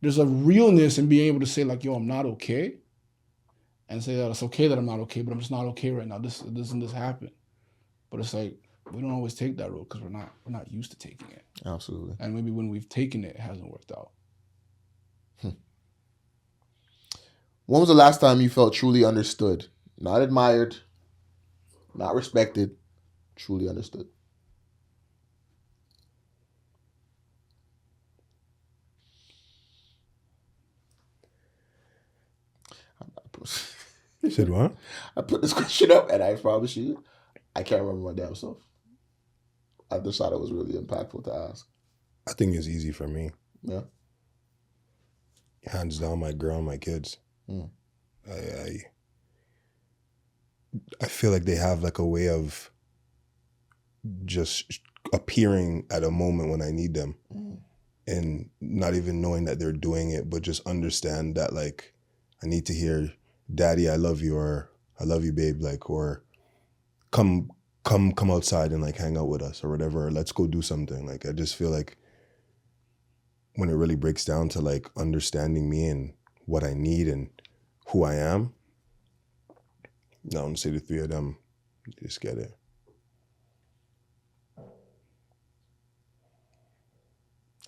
there's a realness in being able to say, like, yo, I'm not okay. And say that it's okay that I'm not okay, but I'm just not okay right now. This and this happened. But it's like we don't always take that road because we're not used to taking it. Absolutely. And maybe when we've taken it, it hasn't worked out. When was the last time you felt truly understood? Not admired, not respected, truly understood. You said what? I put this question up, and I promise you, I can't remember my damn self. I just thought it was really impactful to ask. I think it's easy for me. Yeah. Hands down, my girl and my kids. I feel like they have like a way of just appearing at a moment when I need them, and not even knowing that they're doing it, but just understand that, like, I need to hear, "Daddy, I love you," or "I love you, babe," like, or come outside and like hang out with us or whatever, or let's go do something. Like, I just feel like when it really breaks down to like understanding me and what I need and who I am, I want to say the 3 of them just get it.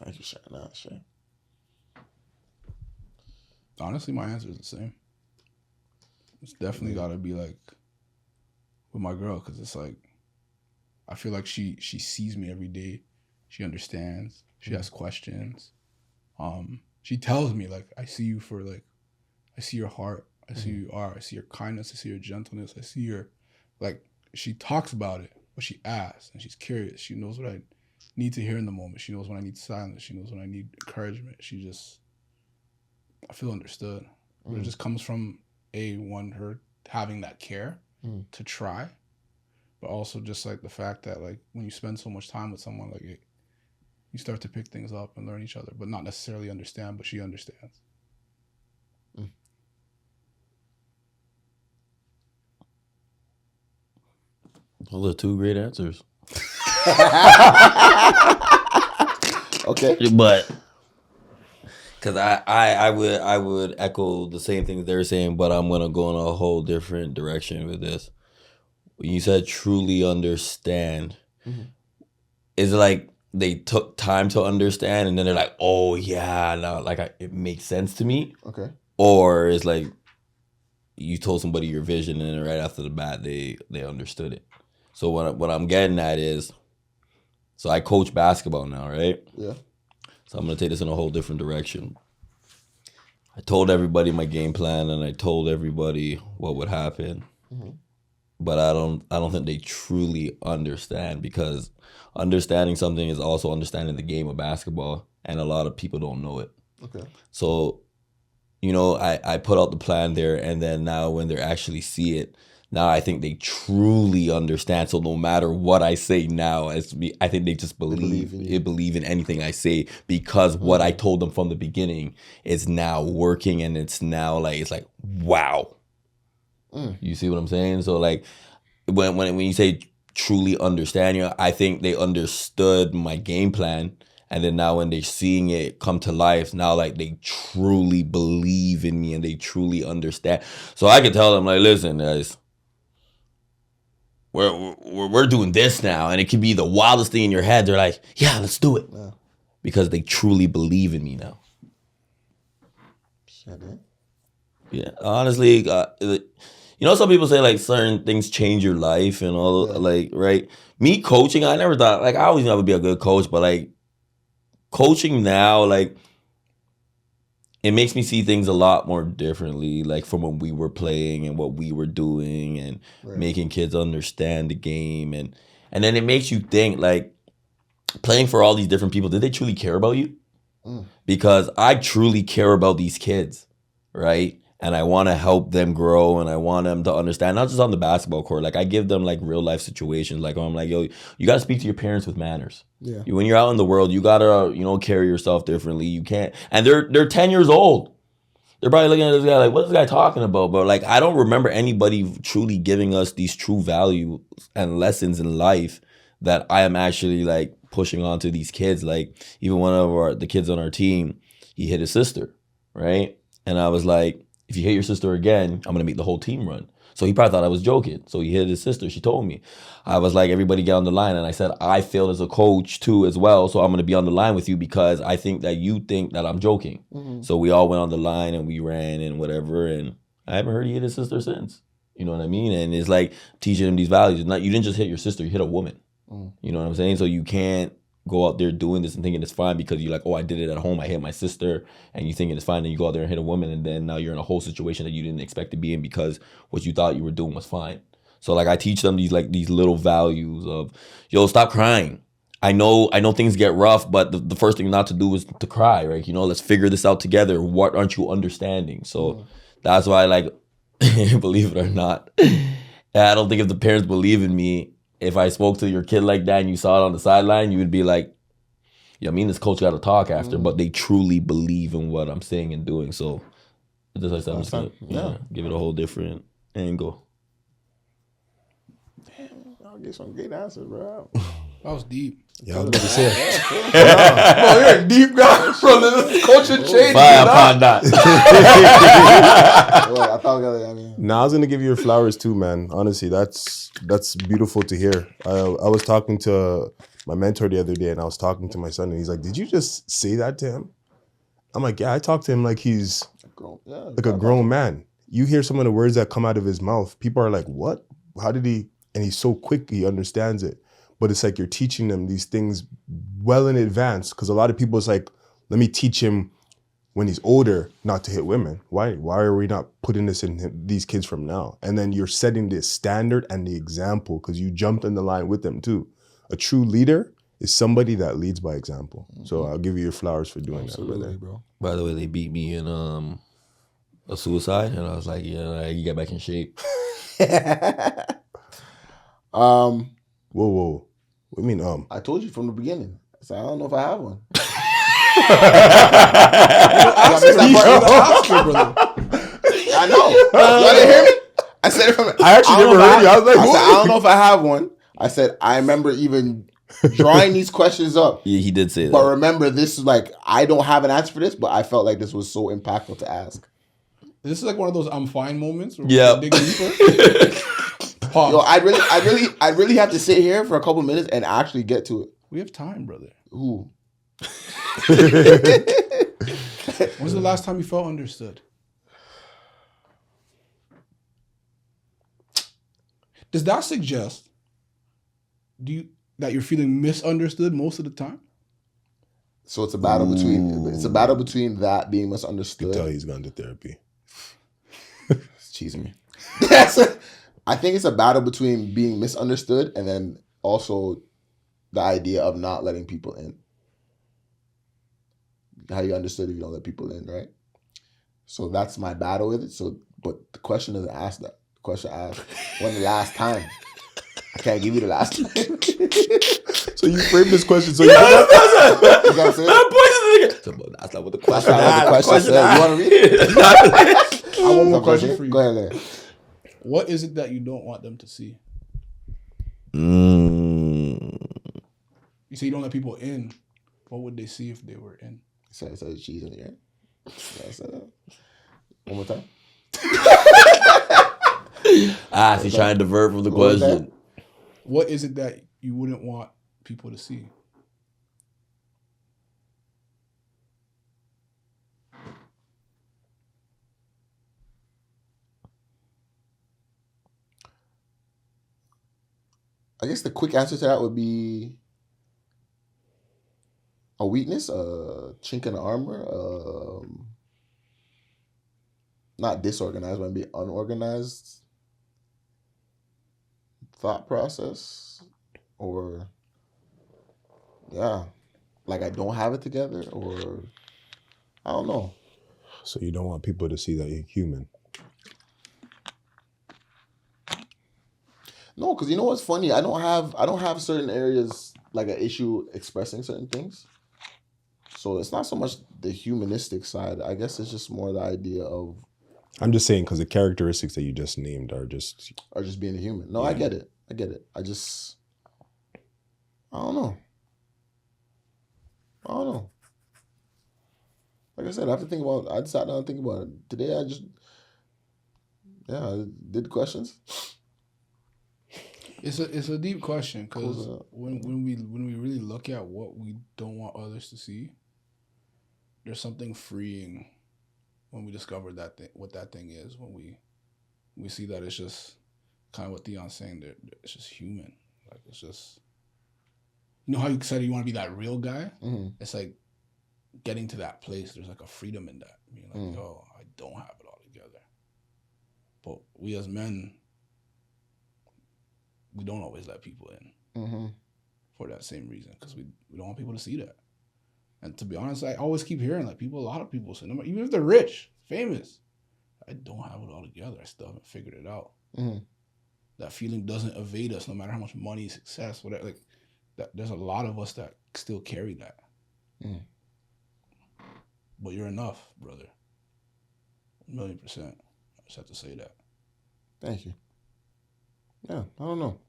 Thank you for sharing that, Shay. Honestly, my answer is the same. It's definitely got to be like with my girl, because it's like I feel like she sees me every day. She understands. She asks questions. She tells me like, I see you for like, I see your heart. I see who you are. I see your kindness. I see your gentleness. I see your, like, she talks about it, but she asks and she's curious. She knows what I need to hear in the moment. She knows when I need silence. She knows when I need encouragement. I feel understood. But it just comes from her having that care to try, but also just like the fact that like when you spend so much time with someone, like you start to pick things up and learn each other, but not necessarily understand, but she understands. Those are two great answers. Okay. But because I would echo the same things they're saying, but I'm gonna go in a whole different direction with this. When you said truly understand, is it like they took time to understand and then they're like, oh yeah, now like it makes sense to me? Okay. Or is like you told somebody your vision and then right after the bat they understood it. So what I'm getting at is, so I coach basketball now, right? Yeah. So I'm gonna take this in a whole different direction. I told everybody my game plan and I told everybody what would happen. But I don't think they truly understand, because understanding something is also understanding the game of basketball, and a lot of people don't know it. Okay. So, I put out the plan there, and then now when they actually see it, now I think they truly understand. So no matter what I say now, I think they just believe in anything I say, because what I told them from the beginning is now working, and it's now it's like wow. You see what I'm saying? So like when you say truly understand, I think they understood my game plan, and then now when they're seeing it come to life, now like they truly believe in me and they truly understand. So I could tell them like, listen, guys, we're doing this now, and it could be the wildest thing in your head. They're like, yeah, let's do it, because they truly believe in me now. Yeah, honestly, some people say like certain things change your life and all, right? Me coaching, I never thought, like, I always knew I would be a good coach, but like coaching now, like, it makes me see things a lot more differently, like from when we were playing and what we were doing and making kids understand the game. And then it makes you think, like, playing for all these different people, did they truly care about you? Because I truly care about these kids, right? And I want to help them grow, and I want them to understand, not just on the basketball court. Like, I give them like real life situations. Like, I'm like, yo, you got to speak to your parents with manners. Yeah. When you're out in the world, you got to, carry yourself differently. You can't. And they're 10 years old. They're probably looking at this guy like, what's this guy talking about? But like, I don't remember anybody truly giving us these true values and lessons in life that I am actually like pushing onto these kids. Like, even one of the kids on our team, he hit his sister, right? And I was like, if you hit your sister again, I'm going to make the whole team run. So he probably thought I was joking. So he hit his sister. She told me. I was like, everybody get on the line. And I said, I failed as a coach too as well. So I'm going to be on the line with you because I think that you think that I'm joking. So we all went on the line and we ran and whatever. And I haven't heard he hit his sister since. You know what I mean? And it's like teaching him these values. You didn't just hit your sister, you hit a woman. You know what I'm saying? So you can't go out there doing this and thinking it's fine because you're like, oh, I did it at home, I hit my sister, and you thinking it's fine, and you go out there and hit a woman, and then now you're in a whole situation that you didn't expect to be in because what you thought you were doing was fine. So like I teach them these little values of, yo, stop crying. I know things get rough, but the first thing not to do is to cry, right? Let's figure this out together. What aren't you understanding? So that's why, like, believe it or not, I don't think if the parents believe in me, if I spoke to your kid like that and you saw it on the sideline, you would be like, yeah, me and this coach got to talk after, but they truly believe in what I'm saying and doing. So, just like I said, I'm just going to give it a whole different angle. Damn, I'll get some great answers, bro. That was deep. Yeah, I was about to say. Bro, you're a deep guy from the culture change. Fire upon that. Well, I thought, I was gonna give you your flowers too, man. Honestly, that's beautiful to hear. I was talking to my mentor the other day, and I was talking to my son, and he's like, "Did you just say that to him?" I'm like, "Yeah, I talked to him like he's like a grown man. You hear some of the words that come out of his mouth. People are like, what? How did he? And he's so quick, he understands it. But it's like you're teaching them these things well in advance. Because a lot of people, it's like, let me teach him when he's older not to hit women. Why are we not putting this in these kids from now? And then you're setting the standard and the example because you jumped in the line with them too. A true leader is somebody that leads by example. So I'll give you your flowers for doing that, brother. Bro. By the way, they beat me in a suicide, and I was like, yeah, you get back in shape. Whoa. What do you mean, I told you from the beginning. I said, I don't know if I have one. I know. Y'all didn't hear me? I said it from. I actually never heard you. I was like, I said, I don't know if I have one. I said, I remember even drawing these questions up. Yeah, he did say that. But remember, this is like, I don't have an answer for this, but I felt like this was so impactful to ask. This is like one of those I'm fine moments. Yeah. Dig deeper. Yo, I really have to sit here for a couple minutes and actually get to it. We have time, brother. Ooh. When's the last time you felt understood? Does that suggest that you're feeling misunderstood most of the time? So it's a battle between that being you misunderstood. can tell he's gone to therapy. It's cheesing me. I think it's a battle between being misunderstood and then also the idea of not letting people in. How you understood if you don't let people in, right? So that's my battle with it. So, but the question doesn't ask that. The question asks, when the last time? I can't give you the last time. So you framed this question. So You know what I'm saying? That's not what the question That's not what the question said. You want to read it? I have one more question for you. Go ahead. What is it that you don't want them to see? You say you don't let people in. What would they see if they were in? So cheese in the air. One more time. He's trying to divert from the question. What is it that you wouldn't want people to see? I guess the quick answer to that would be a weakness, a chink in the armor, not disorganized, but maybe unorganized thought process, or like I don't have it together, or I don't know. So you don't want people to see that you're human. No, because you know what's funny? I don't have certain areas like an issue expressing certain things. So it's not so much the humanistic side. I guess it's just more the idea of. I'm just saying because the characteristics that you just named are just being a human. No, yeah. I get it. I don't know. Like I said, I have to think about. I sat down and think about it today. I did the questions. It's a deep question because when we really look at what we don't want others to see, there's something freeing when we discover what that thing is. When we see that it's just kind of what Theon's saying. That it's just human. Like it's just, you know how you said you want to be that real guy. Mm-hmm. It's like getting to that place. There's like a freedom in that. Being like, yo, I don't have it all together. But we as men, we don't always let people in for that same reason because we don't want people to see that. And to be honest, I always keep hearing like a lot of people say, even if they're rich, famous, I don't have it all together. I still haven't figured it out. Mm-hmm. That feeling doesn't evade us no matter how much money, success, whatever. Like that, there's a lot of us that still carry that. Mm. But you're enough, brother. 1,000,000%. I just have to say that. Thank you. Yeah, I don't know.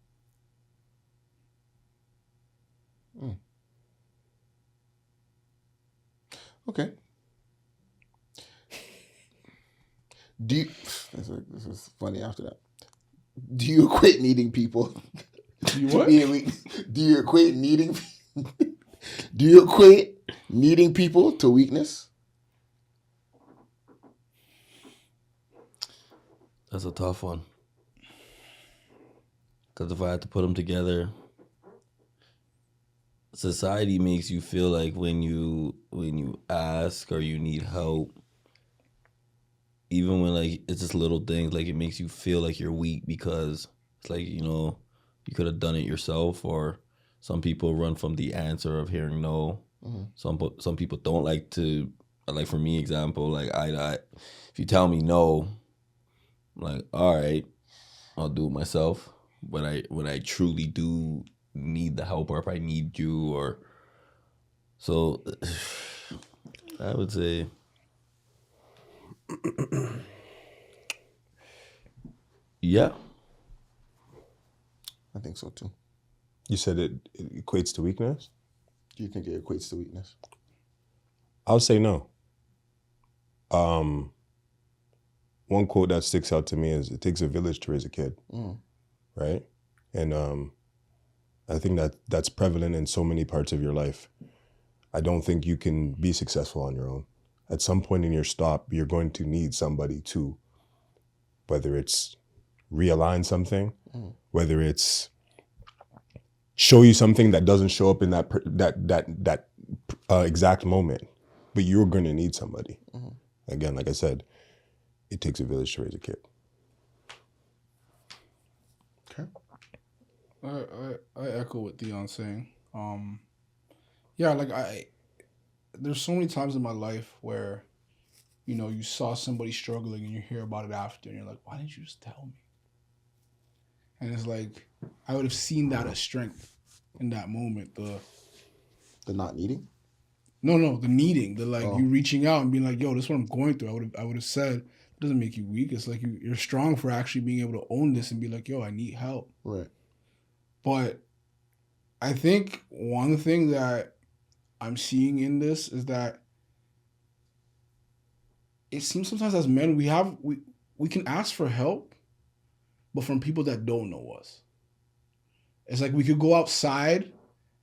Okay. This is funny after that. Do you equate needing people? Do you what? Do you equate needing? Do you equate needing people to weakness? That's a tough one. Because if I had to put them together, society makes you feel like when you ask or you need help, even when like it's just little things, like it makes you feel like you're weak because it's like, you know, you could have done it yourself. Or some people run from the answer of hearing no. Some people don't like to, like for me, example, like I if you tell me no, I'm like, all right, I'll do it myself. But when I truly do need the help, or if I need you, or so, I would say, yeah. I think so too. You said it equates to weakness? Do you think it equates to weakness? I would say no. One quote that sticks out to me is, "It takes a village to raise a kid," right? And I think that's prevalent in so many parts of your life. I don't think you can be successful on your own. At some point in your stop, you're going to need somebody to, whether it's realign something, whether it's show you something that doesn't show up in that exact moment, but you're going to need somebody. Again, like I said, it takes a village to raise a kid. Okay. I echo what Theon's saying. Yeah, like there's so many times in my life where, you know, you saw somebody struggling and you hear about it after and you're like, why didn't you just tell me? And it's like, I would have seen that as strength in that moment. The not needing? No, the needing, the like you reaching out and being like, yo, this is what I'm going through. I would have said, it doesn't make you weak. It's like you're strong for actually being able to own this and be like, yo, I need help. Right. But I think one thing that I'm seeing in this is that it seems sometimes as men we can ask for help, but from people that don't know us. It's like we could go outside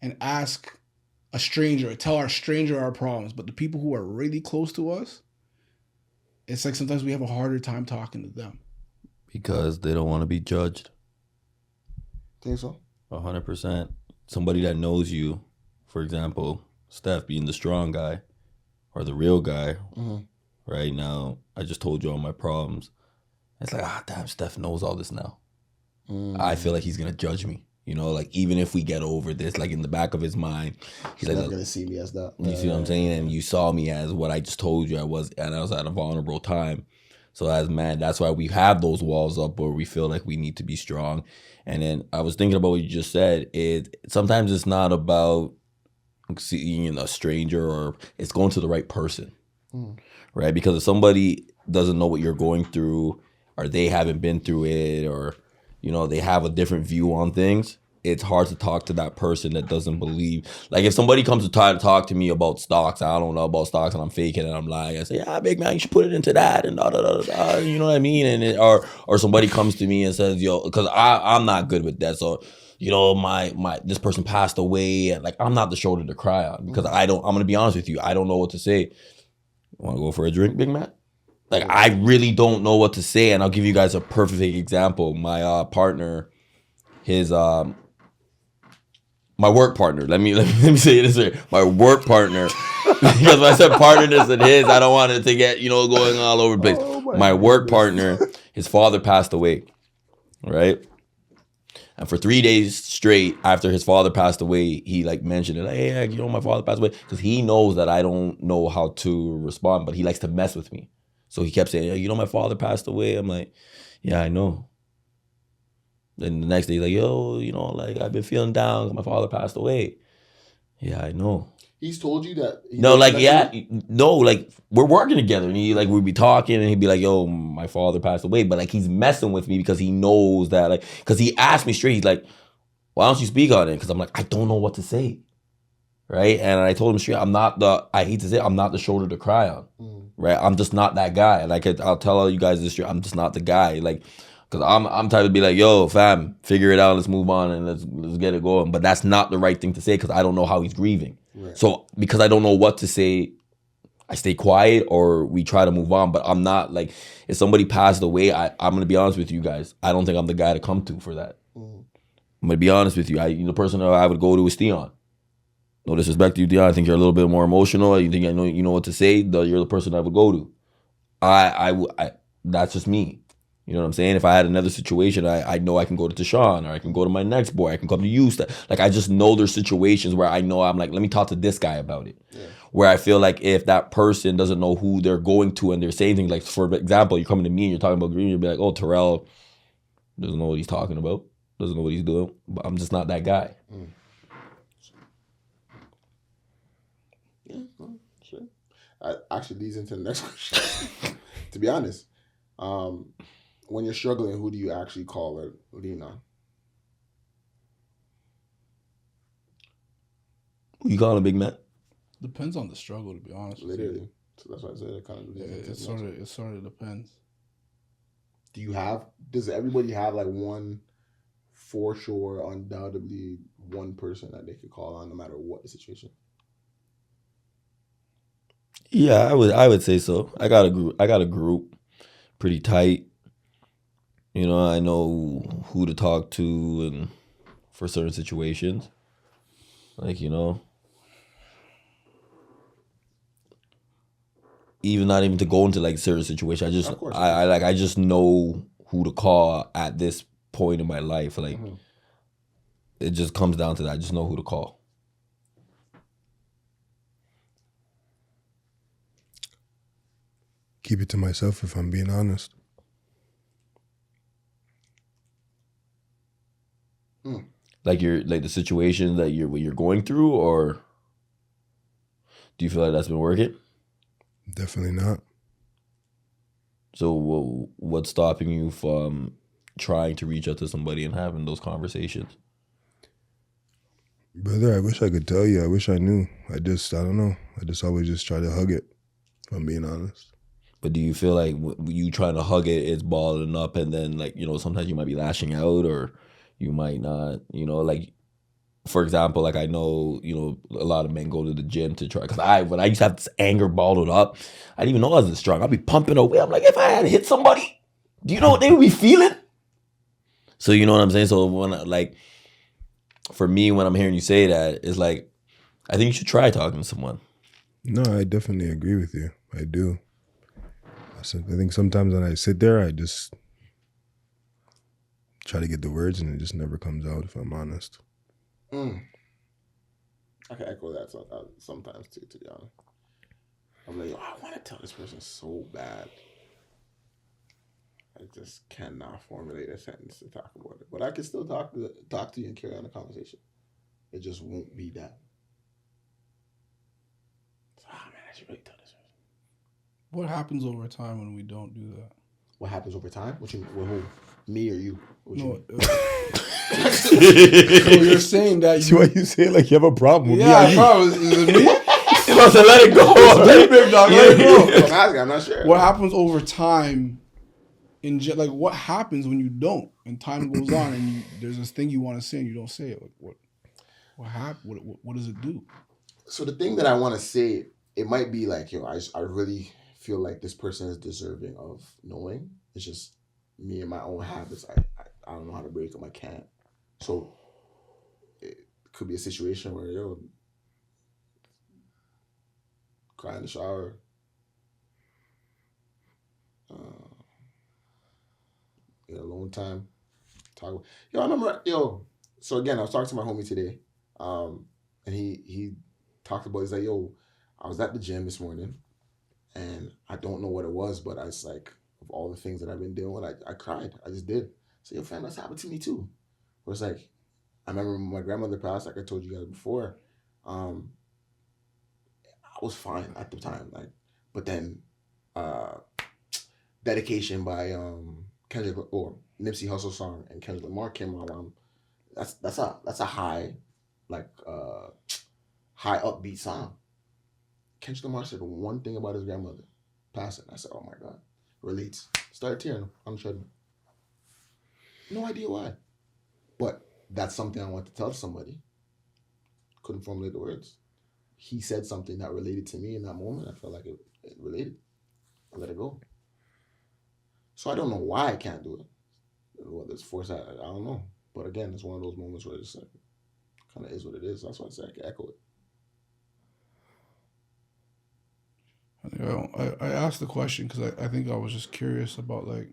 and ask a stranger, tell our stranger our problems, but the people who are really close to us, it's like sometimes we have a harder time talking to them. Because they don't want to be judged. Think so? 100%. Somebody that knows you, for example, Steph being the strong guy or the real guy, right now, I just told you all my problems. It's like, damn, Steph knows all this now. I feel like he's going to judge me. You know, like even if we get over this, like in the back of his mind, he's like, not going to see me as that. You see what I'm saying? And you saw me as what I just told you I was, and I was at a vulnerable time. So as man, that's why we have those walls up where we feel like we need to be strong. And then I was thinking about what you just said. Sometimes it's not about seeing a stranger, or it's going to the right person, right? Because if somebody doesn't know what you're going through, or they haven't been through it, or you know, they have a different view on things, it's hard to talk to that person that doesn't believe. Like if somebody comes to try to talk to me about stocks, I don't know about stocks and I'm faking and I'm lying, I say, yeah, big man, you should put it into that and da da da da. You know what I mean? And or somebody comes to me and says, yo, because I'm not good with that. So, you know, my this person passed away, and like I'm not the shoulder to cry on, because I'm gonna be honest with you, I don't know what to say. Want to go for a drink, big man? Like I really don't know what to say, and I'll give you guys a perfect example. My partner, his my work partner. Let me say it this way. My work partner, because when I said partnerness and his, I don't want it to get, you know, going all over the place. My work partner, his father passed away, right? And for 3 days straight after his father passed away, he like mentioned it, like, hey, you know, my father passed away, because he knows that I don't know how to respond, but he likes to mess with me. So he kept saying, hey, you know, my father passed away. I'm like, yeah, I know. Then the next day, he's like, yo, you know, like I've been feeling down because my father passed away. Yeah, I know. He's told you that? No, like, yeah, no, like we're working together, and he like we'd be talking, and he'd be like, yo, my father passed away, but like he's messing with me because he knows that, like, because he asked me straight, he's like, why don't you speak on it? Because I'm like, I don't know what to say, right? And I told him straight, I hate to say it, I'm not the shoulder to cry on, right? I'm just not that guy. Like I'll tell all you guys this straight, I'm just not the guy, like. Because I'm type to be like, yo, fam, figure it out, let's move on and let's get it going. But that's not the right thing to say, because I don't know how he's grieving. Right. So because I don't know what to say, I stay quiet or we try to move on. But I'm not like, if somebody passed away, I'm going to be honest with you guys. I don't think I'm the guy to come to for that. I'm going to be honest with you. The person that I would go to is Theon. No disrespect to you, Theon. I think you're a little bit more emotional. You think you know what to say. You're the person I would go to. That's just me. You know what I'm saying? If I had another situation, I know I can go to Tashawn or I can go to my next boy. I can come to you. Like, I just know there's situations where I know I'm like, let me talk to this guy about it. Yeah. Where I feel like if that person doesn't know who they're going to and they're saying things, like, for example, you're coming to me and you're talking about green, you'll be like, oh, Terrell doesn't know what he's talking about. Doesn't know what he's doing. But I'm just not that guy. Yeah, sure. Actually leads into the next question. To be honest. When you're struggling, who do you actually call or lean on? Who you calling a big man? Depends on the struggle, to be honest. Literally. So that's why I said it kind of. It sort of depends. Does everybody have like one, for sure, undoubtedly one person that they could call on no matter what the situation? Yeah, I would say so. I got a group pretty tight. You know, I know who to talk to and for certain situations. Like, you know, even not even to go into like certain situations. I just know who to call at this point in my life. Like, it just comes down to that. I just know who to call. Keep it to myself if I'm being honest. Like the situation that you're going through, or do you feel like that's been working? Definitely not. So what's stopping you from trying to reach out to somebody and having those conversations? Brother, I wish I could tell you. I wish I knew. I don't know. I just always just try to hug it, if I'm being honest. But do you feel like you trying to hug it, it's balling up, and then, like, you know, sometimes you might be lashing out or you might not, you know, like, for example, like, I know, you know, a lot of men go to the gym to try, because when I used to have this anger bottled up, I didn't even know I was this strong. I'd be pumping away. I'm like, if I had hit somebody, do you know what they would be feeling? So, you know what I'm saying? So when for me, when I'm hearing you say that, it's like, I think you should try talking to someone. No, I definitely agree with you. I do. I think sometimes when I sit there, I just try to get the words and it just never comes out, if I'm honest. I can echo that sometimes too, to be honest. I'm like, I want to tell this person so bad. I just cannot formulate a sentence to talk about it. But I can still talk to you and carry on the conversation. It just won't be that. Man, I should really tell this person. What happens over time when we don't do that? What happens over time? What you? Who? Me or you? No. So you're saying that See why you say like you have a problem with me? Yeah, probably. Is it me? You must have let it go. Big dog, let it go. I'm not sure. What happens over time? Like, what happens when you don't, and time goes on, and there's this thing you want to say and you don't say it? Like, what happens? What does it do? So the thing that I want to say, it might be like, I really feel like this person is deserving of knowing. It's just me and my own habits. I don't know how to break them. I can't. So it could be a situation where cry in the shower. Alone time. Talk. I remember. So again, I was talking to my homie today, and he talked about. He's like, I was at the gym this morning, and I don't know what it was, but I was like, of all the things that I've been doing, I cried. I just did. So fam, that's happened to me too. It was like, I remember when my grandmother passed, like I told you guys before. I was fine at the time, like, but then, Dedication by Kendrick or Nipsey Hussle song and Kendrick Lamar came on. That's a high, like high upbeat song. Kendrick Lamar said one thing about his grandmother passing. I said, oh my God, relates. Started tearing on the treadmill. No idea why, but that's something I want to tell somebody. Couldn't formulate the words. he said something that related to me in that moment. I felt like it related. I let it go. So I don't know why I can't do it. Whether it's forced, I don't know. But again, it's one of those moments where it's like, kind of is what it is. That's why I say I can echo it. I asked the question because I think I was just curious about like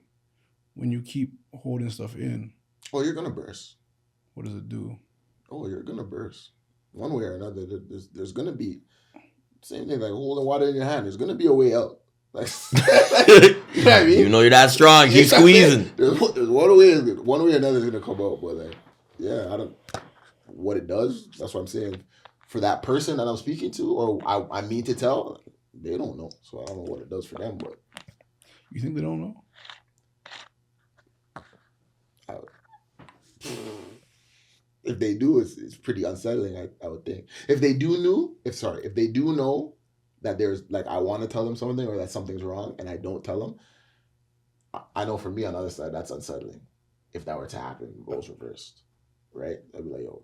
when you keep holding stuff in, Oh, you're gonna burst. what does it do? Oh, you're gonna burst. One way or another, there's gonna be same thing like holding water in your hand. There's gonna be a way out. Like, you know what I mean? You know you're that strong. Keep squeezing. There's one way or another is gonna come out. But like, yeah, I don't. What it does. That's what I'm saying. For that person that I'm speaking to, or I mean to tell, they don't know. So I don't know what it does for them. But You think they don't know? if they do, it's pretty unsettling. I would think. If they do know that there's like I want to tell them something or that something's wrong and I don't tell them, I know for me on the other side that's unsettling. If that were to happen, roles reversed, right? I'd be like, yo,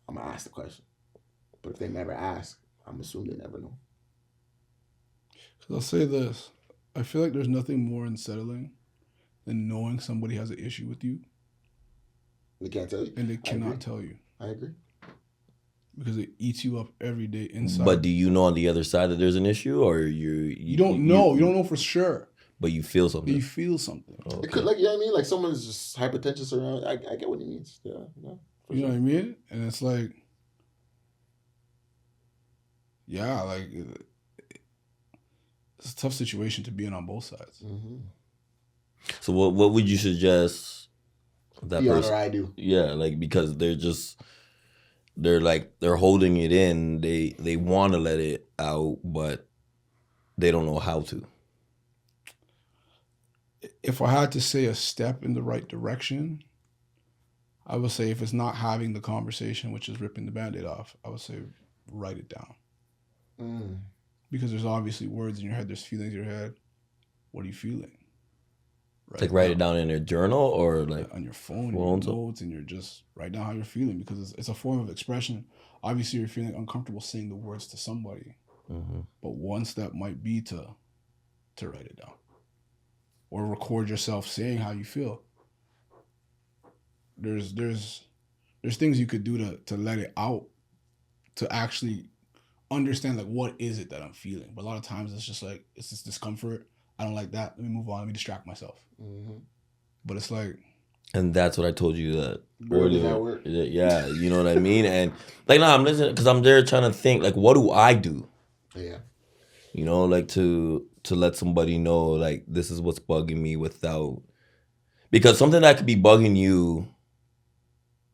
I'm gonna ask the question. But if they never ask, I'm assuming they never know. Because I'll say this: I feel like there's nothing more unsettling than knowing somebody has an issue with you They can't tell you, and they cannot tell you I agree. because it eats you up every day inside. But do you know on the other side that there's an issue, or you don't know? You don't know for sure. But you feel But something. you feel something. Oh, It could, like, you know what I mean? Like someone's just hypertension around. I get what he means. Yeah, for You know sure. what I mean? And it's like, yeah, like it's a tough situation to be in on both sides. Mm-hmm. So what would you suggest that The person? honor I do. Yeah, like because they're holding it in. They want to let it out, but they don't know how to. If I had to say a step in the right direction, I would say if it's not having the conversation, which is ripping the Band-Aid off, I would say write it down. Mm. Because there's obviously words in your head, there's feelings in your head. What are you feeling? Write it down in a journal or like on your phone, Well, your notes, and you're just write down how you're feeling because it's a form of expression. Obviously, you're feeling uncomfortable saying the words to somebody, but one step might be to write it down or record yourself saying how you feel. There's things you could do to let it out, to actually understand like what is it that I'm feeling. But a lot of times it's just like it's this discomfort. I don't like that. Let me move on. Let me distract myself. Mm-hmm. But it's like, and that's what I told you that Where does earlier. that work? Yeah, you know what I mean. And like, no, I'm listening because I'm there trying to think like, what do I do? Yeah. You know, like to let somebody know like this is what's bugging me without, because something that could be bugging you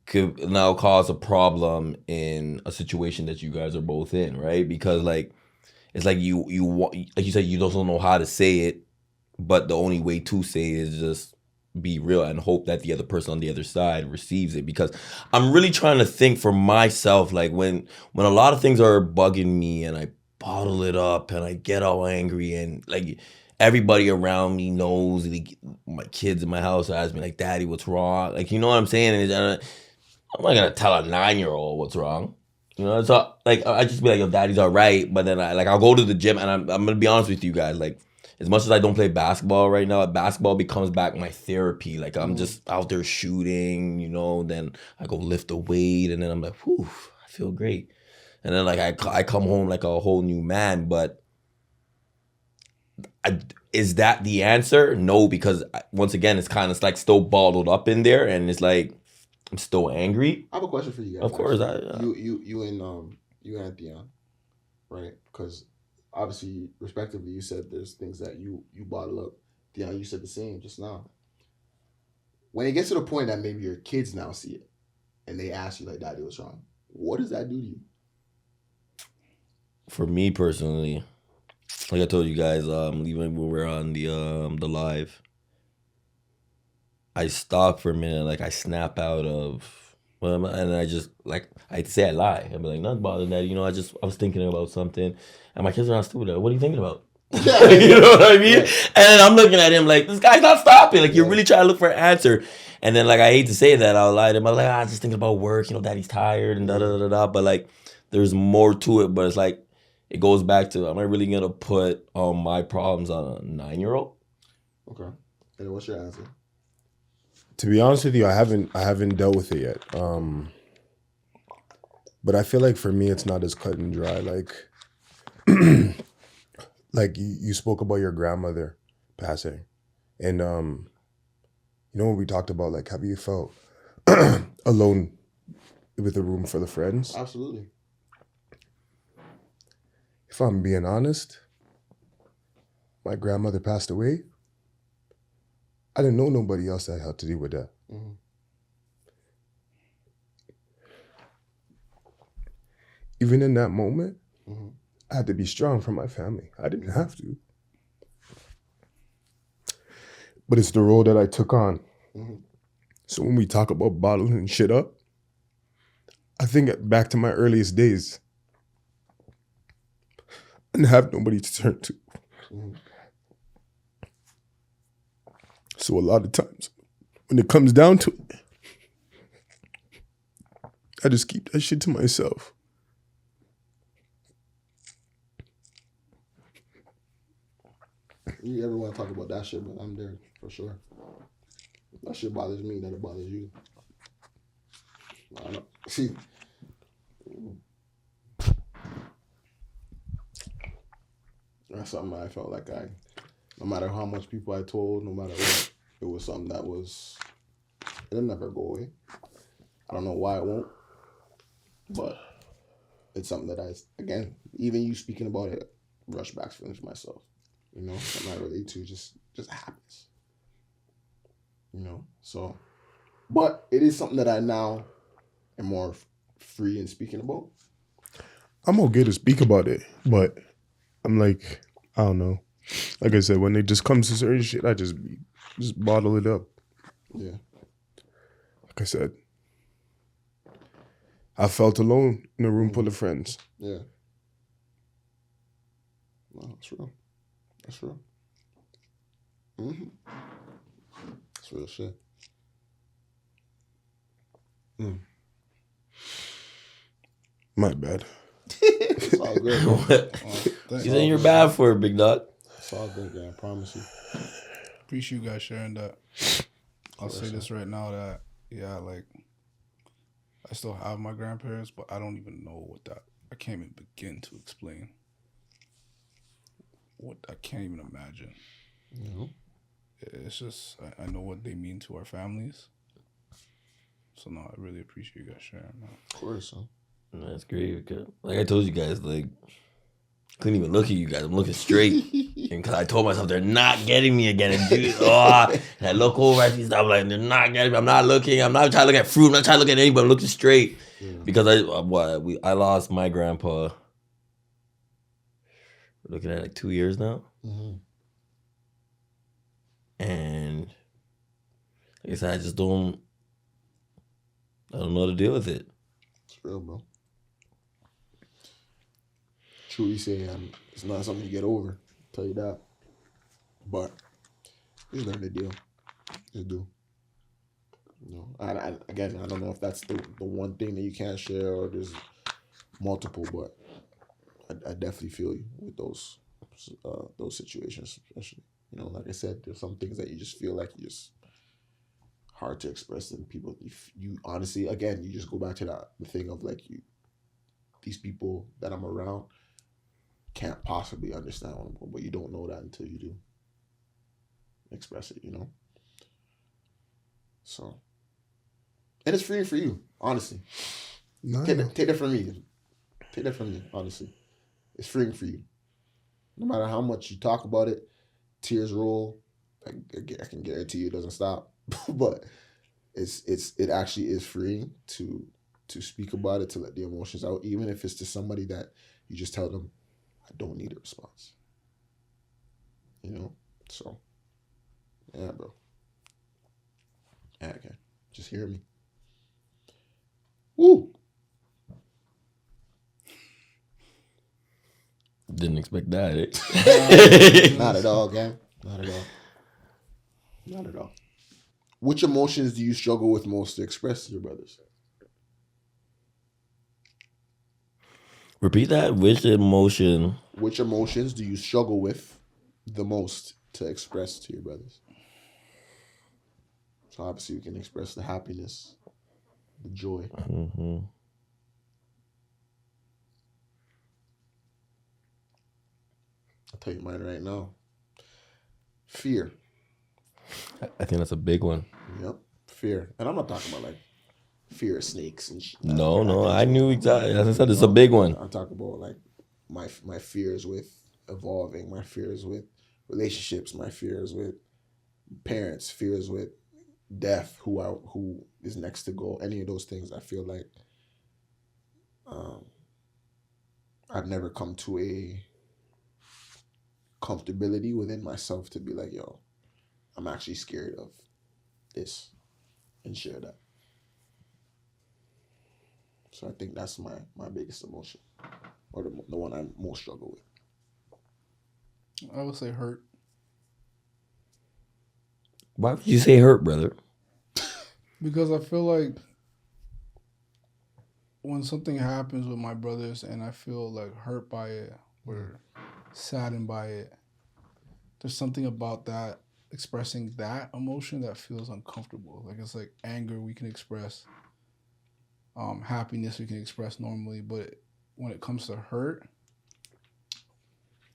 could now cause a problem in a situation that you guys are both in, right? Because like it's like you like you said, you don't know how to say it, but the only way to say it is just be real and hope that the other person on the other side receives it. Because I'm really trying to think for myself, like when a lot of things are bugging me and I bottle it up and I get all angry and like everybody around me knows, like, my kids in my house ask me like, "Daddy, what's wrong?" Like, you know what I'm saying? And I'm not gonna tell a 9-year-old what's wrong. You know, so like I just be like, "Yo, Daddy's all right." But then I'll go to the gym and I'm gonna be honest with you guys, like as much as I don't play basketball right now, basketball becomes back my therapy. Like I'm just out there shooting, you know. Then I go lift a weight, and then I'm like, "Whew, I feel great." And then like I come home like a whole new man. But is that the answer? No, because once again, it's kind of like still bottled up in there, and it's like I'm still angry. I have a question for you guys. Of course, you and Theon, right? Because obviously, respectively, you said there's things that you bottle up. Theon, you said the same just now. When it gets to the point that maybe your kids now see it, and they ask you like, "Daddy, what's wrong?" What does that do to you? For me personally, like I told you guys, even when we're on the live, I stop for a minute, like I snap out of, and I just like I'd say I lie. I'd be like, "Nothing bothering that." You know, I was thinking about something, and my kids are not stupid. Like, what are you thinking about? You know what I mean? Right. And I'm looking at him like, this guy's not stopping. Like, you're really trying to look for an answer. And then like I hate to say that out loud. I'm like, I'm just thinking about work. You know, Daddy's tired and da da da da. But like there's more to it, but it's like it goes back to, am I really gonna put all my problems on a 9-year-old? Okay. And what's your answer? To be honest with you, I haven't dealt with it yet. But I feel like for me, it's not as cut and dry. Like you spoke about your grandmother passing, and when we talked about like, have you felt alone with a room full of friends? Absolutely. If I'm being honest, my grandmother passed away. I didn't know nobody else that had to deal with that. Mm-hmm. Even in that moment, Mm-hmm. I had to be strong for my family. I didn't have to. But it's the role that I took on. Mm-hmm. So when we talk about bottling shit up, I think back to my earliest days. I didn't have nobody to turn to. Mm-hmm. So a lot of times, when it comes down to it, I just keep that shit to myself. You ever want to talk about that shit, but I'm there for sure. That shit bothers me, that it bothers you. I don't know. See, that's something I felt like no matter how much people I told, no matter what, it was something that it'll never go away. I don't know why it won't, but it's something that again, even you speaking about it, rush back feelings myself. Something I relate to just happens. So, but it is something that I now am more free in speaking about. I'm okay to speak about it, but I'm like, I don't know. Like I said, when it just comes to certain shit, I just bottle it up. Yeah. Like I said, I felt alone in a room full of friends. Yeah. No, that's real. That's real. Mm-hmm. That's real shit. My bad. It's all good, bro. You saying you're bad for it, big dog? It's all good, man. I promise you. Appreciate you guys sharing that. I'll say this right now that, like, I still have my grandparents, but I don't even know what that, I can't even begin to explain. What I can't even imagine. It's just, I know what they mean to our families. So, no, I really appreciate you guys sharing that. Of course, huh? That's great. Because, like I told you guys, like, couldn't even look at you guys. I'm looking straight. And because I told myself they're not getting me again. And I look over at these, I'm like, they're not getting me. I'm not looking. I'm not trying to look at fruit. I'm not trying to look at anybody. I'm looking straight. Yeah. Because I lost my grandpa. We're looking at like 2 years now. Mm-hmm. And like I said, I don't know how to deal with it. It's real, bro. Truly saying, it's not something you get over. I'll tell you that. But just learn to deal. Just do. Again, I don't know if that's the one thing that you can't share or there's multiple, but I definitely feel you with those situations, especially. Like I said, there's some things that you just feel like you just hard to express, and people, you honestly, again, you just go back to the thing of like these people that I'm around can't possibly understand what I'm going, but you don't know that until you do express it, So, and it's freeing for you, honestly. No. Take that from me. Take that from me, honestly. It's freeing for you. No matter how much you talk about it, tears roll. I can guarantee you it doesn't stop. But it actually is freeing to speak about it, to let the emotions out, even if it's to somebody that you just tell them, I don't need a response. So, yeah, bro. Yeah, okay. Just hear me. Woo! Didn't expect that, eh? Not at all, gang. Not at all. Not at all. Which emotions do you struggle with most to express to your brothers? Repeat that. Which emotion? Which emotions do you struggle with the most to express to your brothers? So obviously you can express the happiness, the joy. Mm-hmm. I'll tell you mine right now. Fear. I think that's a big one. Yep. Fear. And I'm not talking about like fear of snakes and shit. No, I knew exactly. As I said, it's a big one. I'm talking about like my fears with evolving, my fears with relationships, my fears with parents, fears with death, who is next to go. Any of those things, I feel like I've never come to a comfortability within myself to be like, yo, I'm actually scared of this and share that. So I think that's my biggest emotion, or the one I most struggle with. I would say hurt. Why would you say hurt, brother? Because I feel like when something happens with my brothers and I feel like hurt by it or saddened by it, there's something about that, expressing that emotion that feels uncomfortable. Like it's like anger we can express, happiness we can express normally, but when it comes to hurt,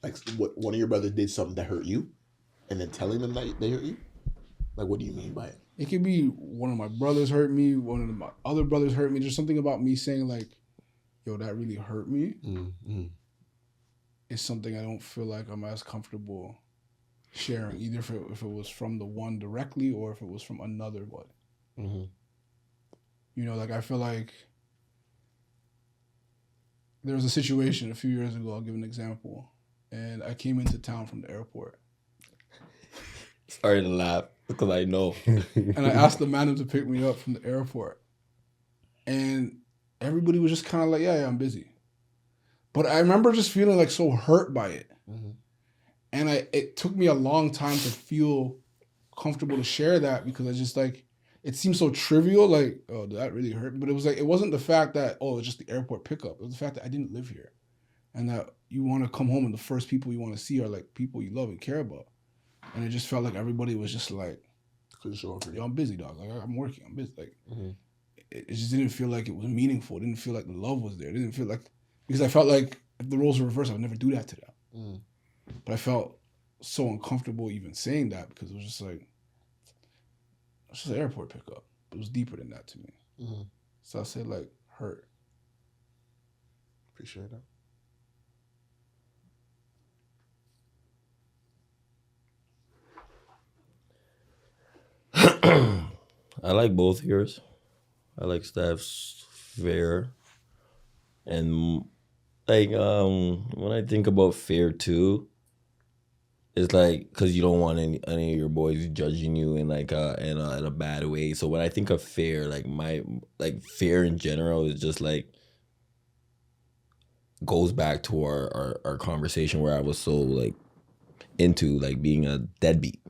Like, what, one of your brothers did something that hurt you, and then telling them that they hurt you? Like, what do you mean by it? it could be one of my brothers hurt me, one of my other brothers hurt me. There's something about me saying like, yo, that really hurt me. Mm-hmm. It's something I don't feel like I'm as comfortable sharing, either if it was from the one directly or if it was from another one. Mm-hmm. You know, like I feel like there was a situation a few years ago, I'll give an example, and I came into town from the airport. Sorry to laugh because I know. And I asked the man to pick me up from the airport. And everybody was just kind of like, yeah, I'm busy. But I remember just feeling like so hurt by it. Mm-hmm. And it took me a long time to feel comfortable to share that because I just like, it seemed so trivial, like, oh, that really hurt. But it was like, it wasn't the fact that, oh, it's just the airport pickup. It was the fact that I didn't live here. And that you want to come home and the first people you want to see are like people you love and care about. And it just felt like everybody was just like, Couldn't show up for you. yo, I'm busy, dog. Like, I'm working. I'm busy. Like, Mm-hmm. it just didn't feel like it was meaningful. It didn't feel like the love was there. It didn't feel like, because I felt like if the roles were reversed, I would never do that to them. Mm. But I felt so uncomfortable even saying that because it was just like, it's just an airport pickup. It was deeper than that to me. Mm-hmm. So I said like, hurt. Appreciate that. I like both yours. I like Steph's fair, and like when I think about fair too, it's like because you don't want any of your boys judging you in like in a bad way. So when I think of fair, like my like fair in general is just like goes back to our conversation where I was so like into like being a deadbeat,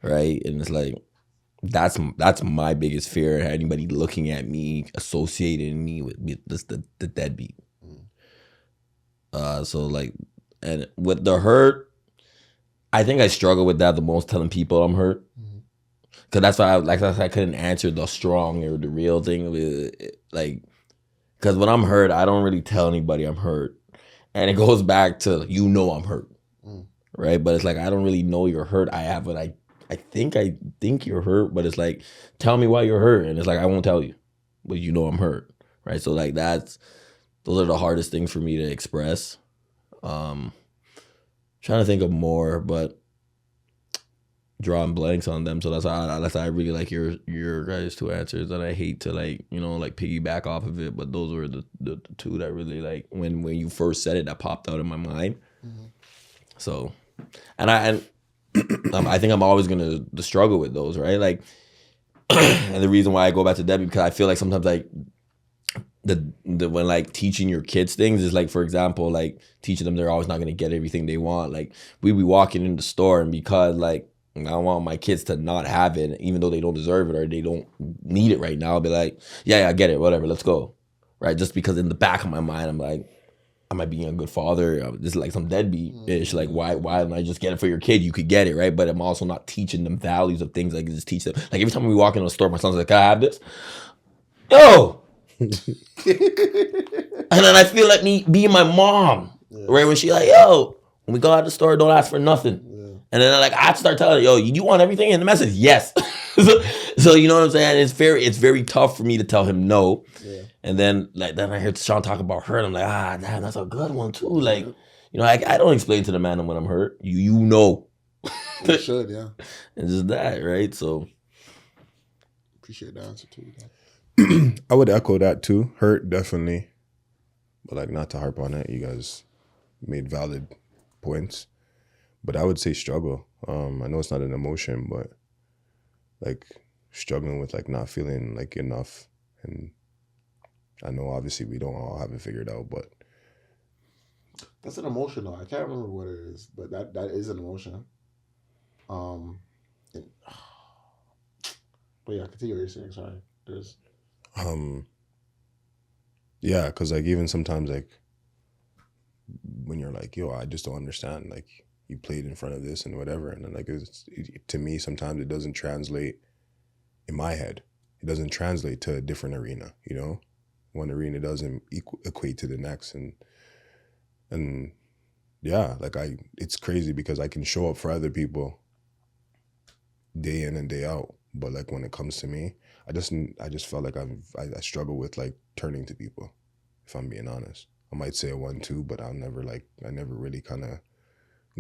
right? And it's like that's my biggest fear. Anybody looking at me, associating me with this the deadbeat. So like, and with the hurt, I think I struggle with that the most, telling people I'm hurt. Cause that's why I couldn't answer the strong or the real thing. Like, cause when I'm hurt, I don't really tell anybody I'm hurt, and it goes back to I'm hurt, right? But it's like I don't really know you're hurt. I think you're hurt, but it's like, tell me why you're hurt. And it's like, I won't tell you, but I'm hurt, right? So like those are the hardest things for me to express. Trying to think of more, but drawing blanks on them. So that's why I really like your guys' two answers, and I hate to like piggyback off of it, but those were the two that really like when you first said it, that popped out in my mind. So, and I think I'm always gonna struggle with those, right? Like, and the reason why I go back to Debbie, because I feel like sometimes like when like teaching your kids things is like, for example, like teaching them they're always not gonna get everything they want. Like we be walking in the store, and because like I want my kids to not have it, even though they don't deserve it or they don't need it right now, I'll be like, yeah, I get it, whatever, let's go, right? Just because in the back of my mind, I'm like, am I being a good father? This is like some deadbeat ish. Like why don't I just get it for your kid? You could get it, right? But I'm also not teaching them values of things. I can just teach them. Like every time we walk into a store, my son's like, "Can I have this?" Yo. And then I feel like me being my mom, right? When she like, yo, when we go out the store, don't ask for nothing. And then like I have to start telling her, yo, you want everything? And the message, yes. so you know what I'm saying? It's very tough for me to tell him no. Yeah. And then I hear Sean talk about hurt. I'm like, damn, that's a good one too. Like, you know, I don't explain to the man when I'm hurt. You know. You should, yeah. It's just that, right? So appreciate the answer too. I would echo that too. Hurt, definitely. But like not to harp on it. You guys made valid points. But I would say struggle. I know it's not an emotion, but like struggling with like not feeling like enough. And I know obviously we don't all have it figured out, but that's an emotion though. I can't remember what it is, but that is an emotion. But yeah, continue what you're saying. Sorry. There's yeah, because like even sometimes like when you're like, yo, I just don't understand, like you played in front of this and whatever, and then like to me sometimes it doesn't translate in my head. It doesn't translate to a different arena, you know. One arena doesn't equate to the next, and yeah, like it's crazy because I can show up for other people day in and day out, but like when it comes to me, I just felt like I struggle with like turning to people, if I'm being honest. I might say a 1-2, but I never really kind of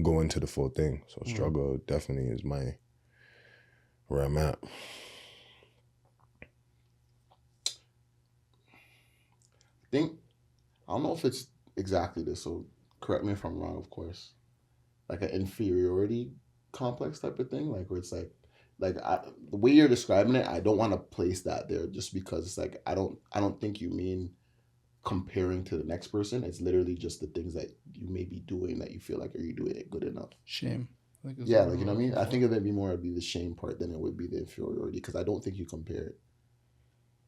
go into the full thing. So struggle definitely is where I'm at. I don't know if it's exactly this, so correct me if I'm wrong, of course. Like an inferiority complex type of thing, like where it's like the way you're describing it, I don't want to place that there just because it's like I don't think you mean comparing to the next person. It's literally just the things that you may be doing that you feel like, are you doing it good enough? Shame. Yeah, like you know what I mean. I think it'd be more be the shame part than it would be the inferiority, because I don't think you compare it.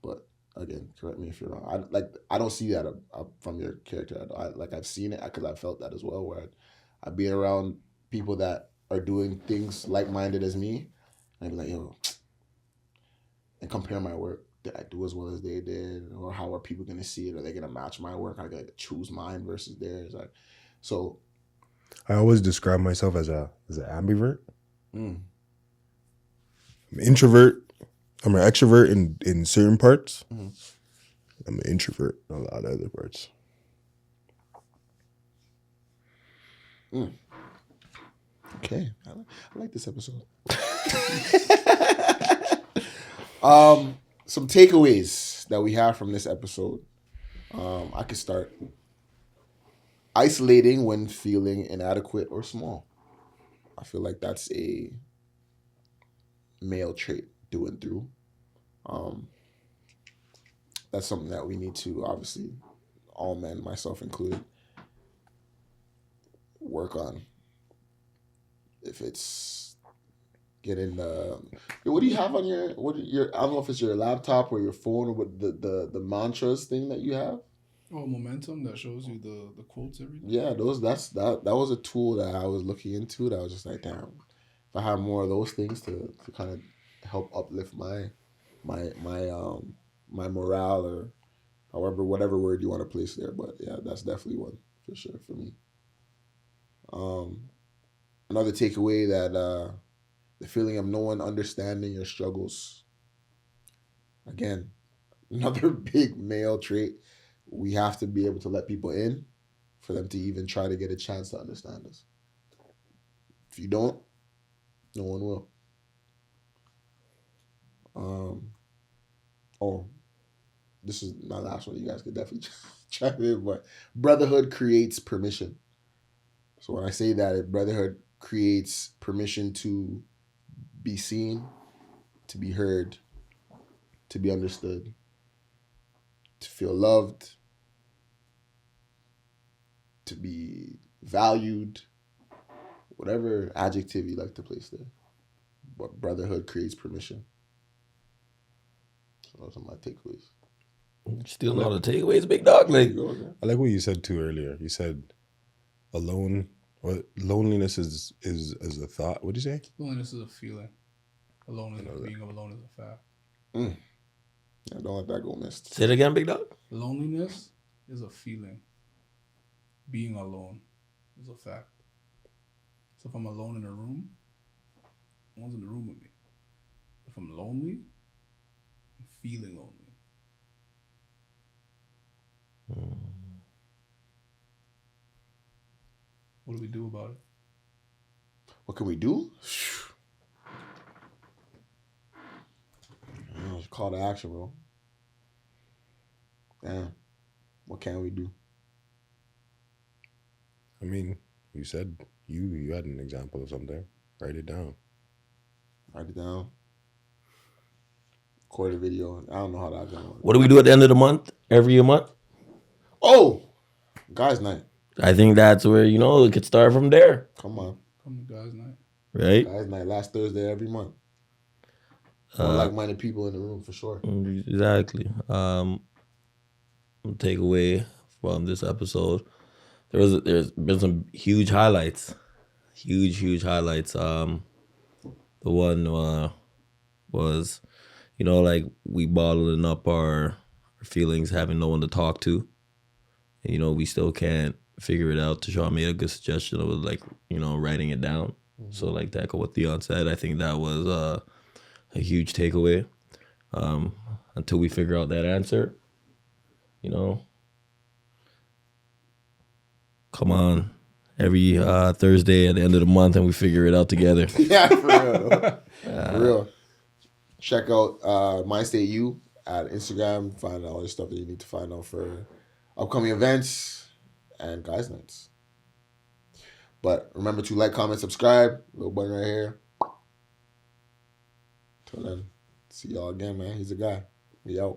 But again, correct me if you're wrong. I don't see that from your character. I've seen it because I felt that as well. Where I'd be around people that are doing things like minded as me, and I'd be like, yo, and compare my work. Did I do as well as they did, or how are people gonna see it? Are they gonna match my work? I gotta choose mine versus theirs. So I always describe myself as an ambivert. I'm an introvert. I'm an extrovert in certain parts. Mm-hmm. I'm an introvert in a lot of other parts. Okay, I like this episode. Some takeaways that we have from this episode. I could start. Isolating when feeling inadequate or small. I feel like that's a male trait through and through. That's something that we need to, obviously, all men, myself included, work on. If it's getting what do you have on your I don't know if it's your laptop or your phone or what the mantras thing that you have. Oh, momentum that shows you the quotes every day. Yeah, that was a tool that I was looking into. That I was just like, damn, if I have more of those things to kind of help uplift my morale, or however, whatever word you want to place there. But yeah, that's definitely one for sure for me. Another takeaway that the feeling of no one understanding your struggles. Again, another big male trait. We have to be able to let people in for them to even try to get a chance to understand us. If you don't, no one will. This is my last one. You guys could definitely try it, but Brotherhood creates permission. So when I say that, Brotherhood creates permission to be seen, to be heard, to be understood, to feel loved, to be valued, whatever adjective you like to place there. But Brotherhood creates permission. So those are my takeaways. Still know the takeaways, big dog. Like, I like what you said too earlier. You said alone or loneliness is a thought. What'd you say? Loneliness is a feeling. Being alone is a fact. I don't let that go missed. say it again, big dog. Loneliness is a feeling. Being alone is a fact. So if I'm alone in a room, no one's in the room with me. If I'm lonely, I'm feeling lonely. What do we do about it? What can we do? Call to action, bro. Damn. What can we do? I mean, you said you had an example of something. Write it down. Write it down. Record a video. I don't know how that's going to work. What do we do at the end of the month? Every month? Oh! Guys' night. I think that's where, it could start from there. Come on. Come to guys' night. Right? Guys' night. Last Thursday every month. More like-minded people in the room for sure. Exactly. Takeaway from this episode. There's been some huge highlights. Huge highlights. The one was, like we bottling up our feelings, having no one to talk to. And, we still can't figure it out. Tashawn made a good suggestion of like, writing it down. Mm-hmm. So like that, what Theon said, I think that was a huge takeaway. Until we figure out that answer, come on, every Thursday at the end of the month, and we figure it out together. Yeah, for real. For real. Check out Mind State U at Instagram. Find all the stuff that you need to find out for upcoming events and guys' nights. But remember to like, comment, subscribe. Little button right here. Till then, see y'all again, man. He's a guy. We out.